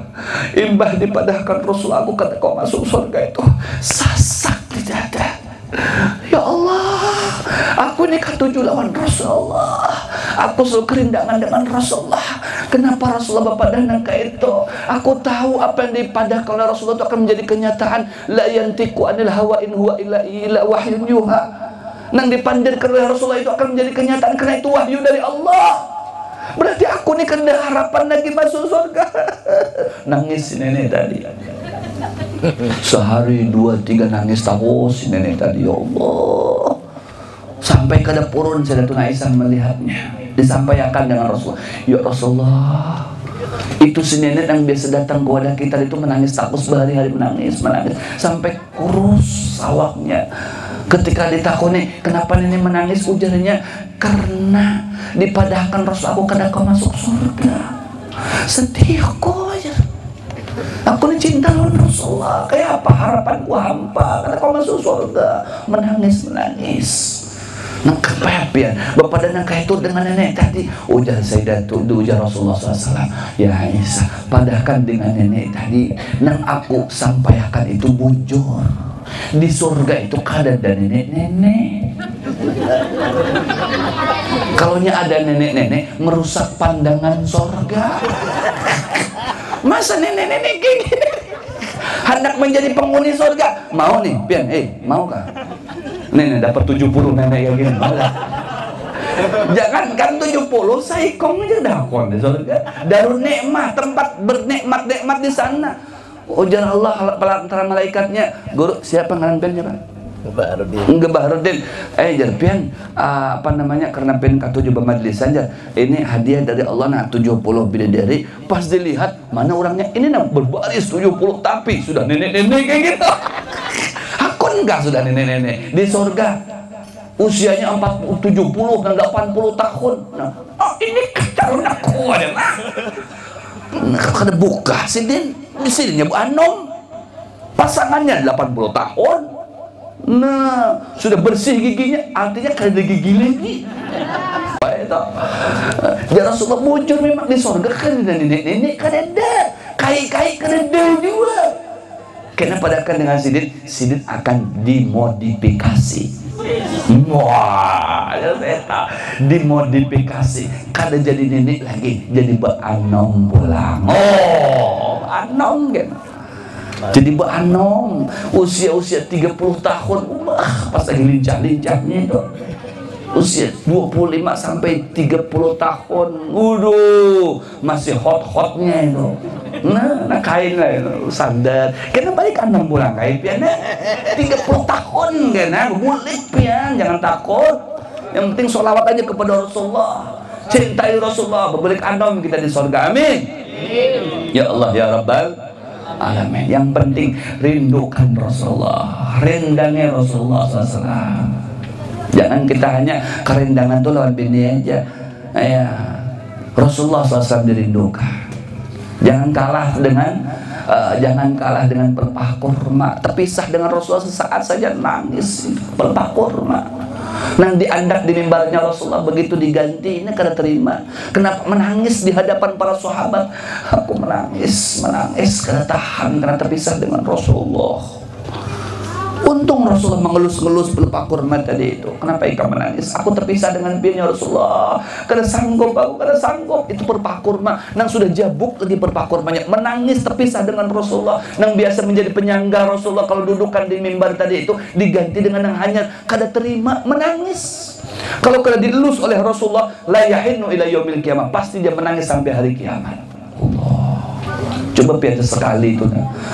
Imbah dipadahkan Rasul aku kata kau masuk surga itu sasak di dada. Ya Allah, aku ini ketujuh lawan Rasulullah. Aku selalu kerindangan dengan Rasulullah. Kenapa Rasulullah bapak dan nangka itu? Aku tahu apa yang dipadahkan oleh Rasulullah itu akan menjadi kenyataan. La yantiqu anil hawa in huwa illa wahyun yuha. Nang dipandirkan oleh Rasulullah itu akan menjadi kenyataan karena itu wahyu dari Allah. Berarti aku ini kena harapan lagi masuk surga. Nangis si nenek tadi. Sehari, 2, 3 nangis terus si nenek tadi. Ya Allah. Sampai kada purun Sayyidatuna Aisyah melihatnya. Disampaikan dengan Rasulullah. Ya Rasulullah, itu si nenek yang biasa datang ke wadah kita itu menangis terus berhari-hari menangis sampai kurus awaknya. Ketika ditakoni kenapa nenek menangis, ujarnya karena dipadahkan Rasul aku kada kau masuk surga. Sedih aku aja. Aku ini cinta lawan Rasulullah. Kayak apa harapanku hampa kada kau masuk surga. Menangis. Nang kepepian bapak dan nangka itu dengan nenek tadi. Ujar Sayyidatu, ujar Rasulullah SAW, ya Aisyah, padahkan dengan nenek tadi nang aku sampaikan itu bujur. Di surga itu kada ada nenek-nenek. Kalaunya ada nenek-nenek merusak pandangan surga. Masa nenek-nenek kayak gini hendak menjadi penghuni surga? Mau nih, pian, mau kah? Nenek dapat 70 nenek yang gini. Jangankan 70, saikong aja dakon di surga. Darun nikmat, tempat bernikmat-nikmat di sana. Ujar Allah antara malaikatnya, guru siapa ngaran pian siapa? Ngebaharudin. Jar pian apa namanya, karena pian ke-7 bermajlis saja. Ini hadiah dari Allah nah 70 bidadari. Pas dilihat mana orangnya, ini nah berbaris 70 tapi sudah nenek-nenek kayak gitu. Aku enggak sudah nenek-nenek di surga. Usianya 70 dan 80 tahun. Nah, ini ketarun aku ada mah. Kada buka sidin. Di sininya Bu Anom. Pasangannya 80 tahun. Nah, sudah bersih giginya, artinya kada ada gigi lagi. Baik toh. Ya Rasulullah bujur memang di surga kan ada nenek-nenek kada ada. Kai-kai kada ada juga. Karena padahkan dengan sidin akan dimodifikasi. Wah, ya saya dimodifikasi. Kada jadi nenek lagi, jadi Mbak Anom pulang. Oh, Anom kan. Jadi Mbak Anom usia 30 tahun, pas lagi lincah-lincahnya itu. Usia 25 sampai 30 tahun. Waduh, masih hot-hotnya itu. Nah kain lah itu, sandar. Kena balik Anom pulang kain pian 30 tahun kena bulik pian, jangan takut. Yang penting sholawat aja kepada Rasulullah. Cintai Rasulullah, berbalik Anom kita di surga. Amin. Ya Allah ya Rabbal Alamin. Yang penting rindukan Rasulullah, rendangi Rasulullah SAW. Jangan kita hanya kerendangan tuh lawan bini aja. Ya, Rasulullah SAW dirindukan. Jangan kalah dengan pelepah kurma. Terpisah dengan Rasulullah sesaat saja nangis pelepah kurma. Nang diandak di mimbarnya Rasulullah begitu diganti, ini kada terima. Kenapa menangis di hadapan para sahabat? Aku menangis kada tahan karena terpisah dengan Rasulullah. Untung Rasulullah mengelus-ngelus pelupa kurma tadi itu. Kenapa engkau menangis? Aku terpisah dengan pian ya Rasulullah. Kada sanggup aku, kada sanggup. Itu pelupa kurma. Nang sudah jabuk lagi pelupa kurmanya. Menangis terpisah dengan Rasulullah. Nang biasa menjadi penyangga Rasulullah kalau dudukkan di mimbar tadi itu diganti dengan yang hanya kada terima, menangis. Kalau kada dilus oleh Rasulullah, la yahinu ila yaumil qiyamah. Pasti dia menangis sampai hari kiamat. Allah. Coba biasa sekali itu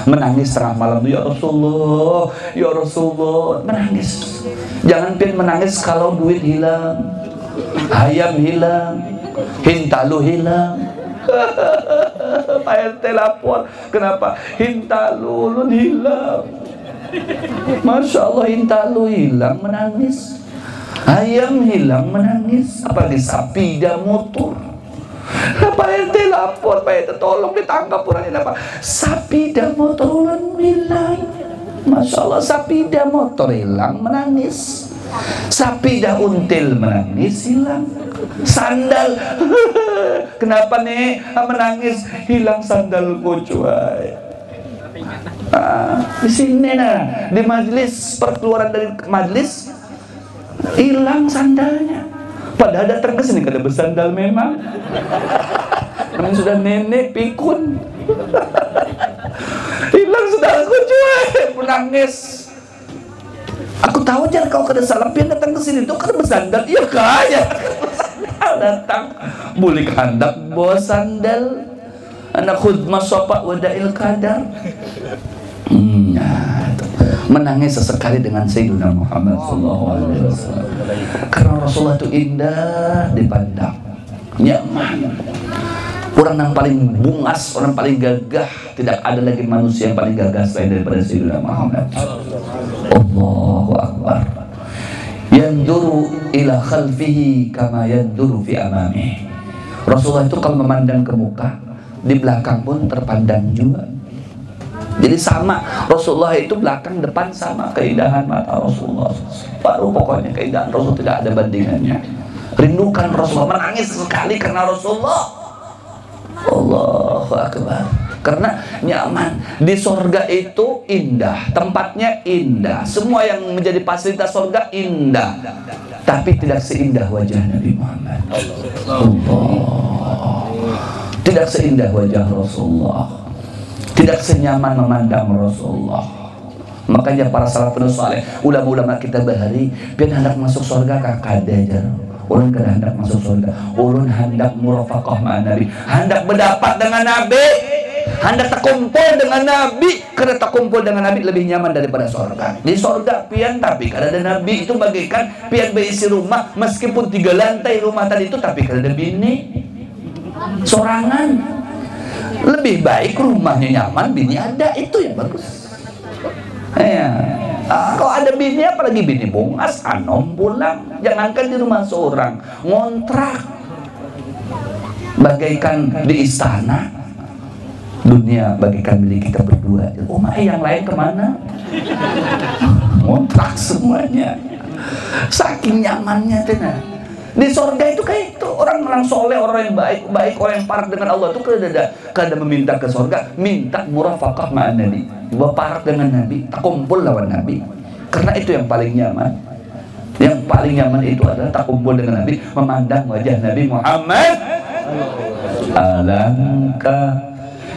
menangis tengah malam tuh, ya Rasulullah, ya Rasulullah, menangis. Jangan pian menangis kalau duit hilang, ayam hilang, hintalu hilang. Pak RT lapor, kenapa hintalu ulun hilang? Masya Allah, hintalu hilang menangis, ayam hilang menangis, apalagi sapi dan motor. Pak RT lapor, Pak RT tolong ditangkap orang ini apa? Sapi dan motor ulang hilang. Masya Allah, sapi dan motor hilang menangis. Sapi dan until menangis hilang. Sandal, kenapa nih menangis? Hilang sandalku cuy. Di sini nah, di majelis perkeluaran dari majelis hilang sandalnya. Padahal datang ke sini kada bersandal memang. Memang sudah nenek pikun. Hilang sandalku cuy, menangis. Aku tahu jangan kau kada salah pian datang ke sini tuh kada bersandal. Iya kaya. Datang bulik handak bawa sandal. Anak khudmah sopak wadail kadar. Menangis sesekali dengan Sayyidina Muhammad SAW. Karena Rasulullah itu indah dipandang, nyaman. Orang yang paling bungas, orang paling gagah, tidak ada lagi manusia yang paling gagah selain daripada Sayyidina Muhammad. Allahu Akbar. Yanduru ila khalfihi kama yanduru fi amamihi. Rasulullah itu kalau memandang ke muka, di belakang pun terpandang juga. Jadi sama, Rasulullah itu belakang depan sama keindahan mata Rasulullah. Baru pokoknya keindahan Rasul tidak ada bandingannya. Rindukan Rasulullah, menangis sekali karena Rasulullah. Allahu Akbar. Karena nyaman. Di sorga itu indah, tempatnya indah, semua yang menjadi fasilitas sorga indah. Tapi tidak seindah wajah Nabi Muhammad. Allah. Tidak seindah wajah Rasulullah. Tidak senyaman memandang Rasulullah. Makanya para salafun saleh, ulama-ulama kita bahari, pian hendak masuk surga kakak aja. Ulun kada hendak masuk surga. Ulun hendak murafaqah ma'an Nabi, hendak berdapat dengan Nabi, hendak terkumpul dengan Nabi. Karena terkumpul dengan Nabi lebih nyaman daripada surga. Di surga pian tapi kada ada Nabi itu bagaikan pian berisi rumah meskipun 3 lantai rumah tadi itu tapi kada ada bini. Sorangan. Lebih baik rumahnya nyaman, bini ada, itu yang bagus. Ya. Kalau ada bini, apalagi bini bungas, anom pulang. Jangankan di rumah seorang, ngontrak. Bagaikan di istana. Dunia bagaikan milik kita berdua. Rumah yang lain kemana? Ngontrak semuanya. Saking nyamannya tenang. Di sorga itu kayak itu, orang soleh, orang yang baik, orang yang parak dengan Allah itu kada meminta ke sorga, minta murafaqah ma'an Nabi, berparak dengan Nabi, tak kumpul lawan Nabi. Karena itu yang paling nyaman. Yang paling nyaman itu adalah tak kumpul dengan Nabi, memandang wajah Nabi Muhammad. Alangkah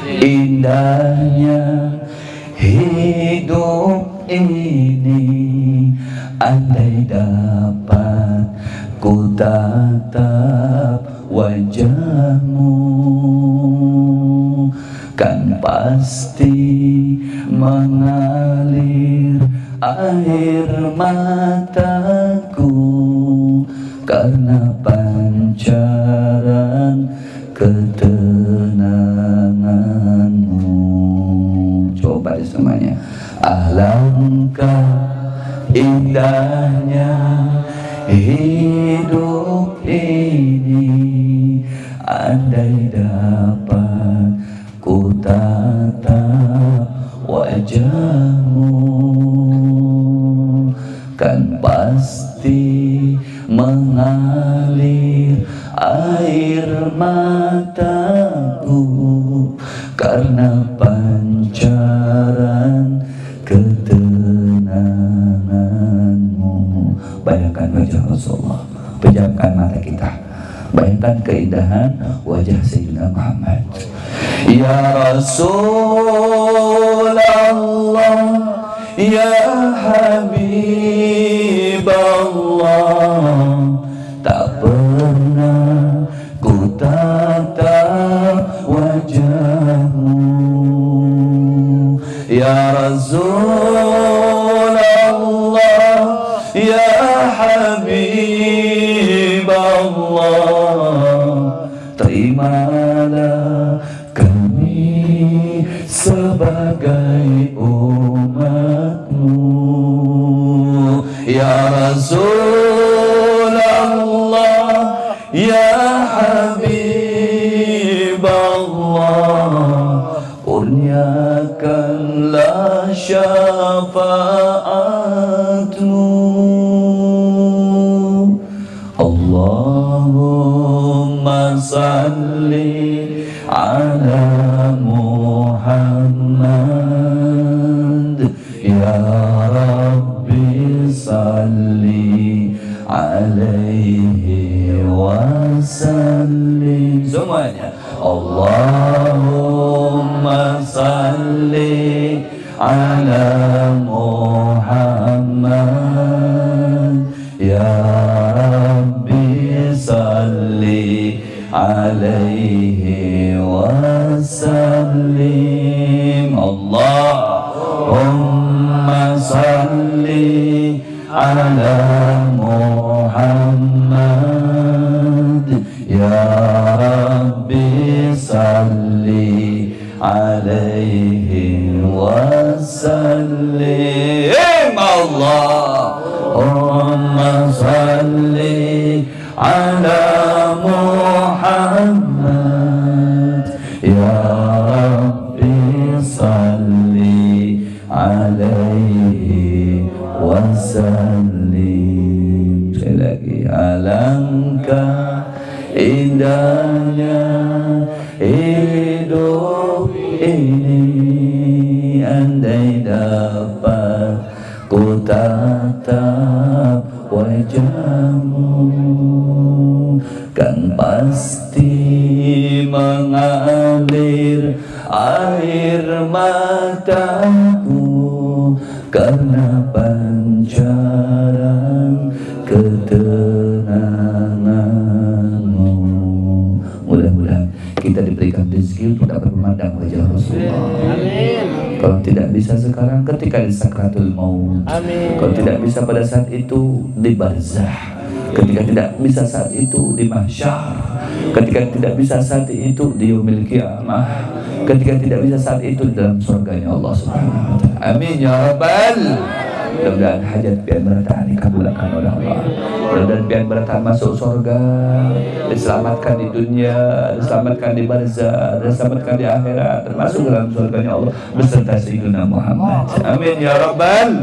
indahnya hidup ini, andai dapat ku tatap wajahmu, kan pasti mengalir air mataku karena pancaran ketenanganmu. Coba deh semuanya. Alangkah indahnya hidup ini, andai dapat ku tatap wajahmu, kan pasti mengalir air mataku karena pancaran ketenangan. bayangkan wajah Rasulullah, pejamkan mata kita, bayangkan keindahan wajah Sayyidina Muhammad. Ya Rasulullah, ya Habiballah, tak pernah ku tatap wajahmu. Ya Rasulullah, ya Habiballah, terimalah kami sebagai umatmu. Ya Rasulullah, ya Habiballah, kurniakanlah syafaatmu. Allahumma salli ala Muhammad, ya Rabbi salli alaihi wasallim. Semuanya. Allahumma salli ala Muhammad, ya Rabbi salli alaihi wasallim. Allahumma salli ala Muhammad, ya Rabbi salli alaihi wasallim. Allahumma salli ala Muhammad, ya Rabbi salli alaihi wasallim. Sekali lagi. Alangkah indahnya hidup ini, andai dapat ku tatap wajahmu, kan pasti mengalir air mataku karena pancaran ketenanganmu. Mudah-mudahan kita diberikan rezeki untuk dapat memandang wajah Rasulullah. Amin. Kalau tidak bisa sekarang, ketika di sakratul maut. Amin. Kalau tidak bisa pada saat itu, di barzah. Ketika tidak bisa saat itu, di mahsyar. Ketika tidak bisa saat itu, di yaumil qiyamah. Ketika tidak bisa saat itu, di dalam surganya Allah Subhanahu wa ta'ala. Amin ya rabbal. Mudah-mudahan hajat pian bertahan dikabulkan oleh Allah. Mudah-mudahan pian bertahan masuk surga, diselamatkan di dunia, diselamatkan di barzah, diselamatkan di akhirat, termasuk dalam surganya Allah beserta Sayyidina Muhammad. Amin ya rabbal.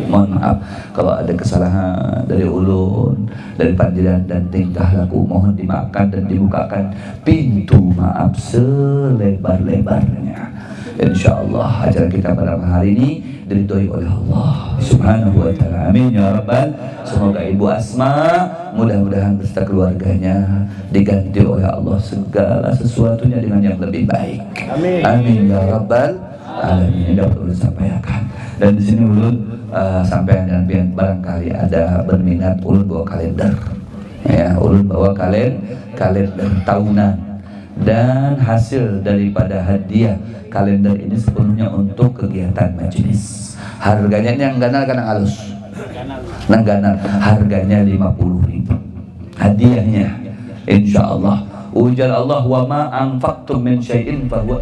Mohon maaf kalau ada kesalahan dari ulun, dari panjenengan dan tingkah laku, mohon dimaafkan dan dibukakan pintu maaf selebar-lebarnya. Insyaallah acara kita pada hari ini diridhoi oleh Allah Subhanahu wa ta'ala. Amin ya rabbal. Semoga Ibu Asma mudah-mudahan beserta keluarganya diganti oleh Allah segala sesuatunya dengan yang lebih baik. Amin. Amin ya rabbal alamin. Dapat ulun sampaikan. Dan di sini ulun sampaikan dan barangkali ada berminat, ulun bawa kalender. Ya, ulun bawa kalender tahunan. Dan hasil daripada hadiah kalender ini sepenuhnya untuk kegiatan majelis. Harganya ini yang ganal karena halus. Nang ganal harganya 50.000. Hadiahnya insyaallah ujar Allah, wa ma anfaqtum min syai'in fahuwa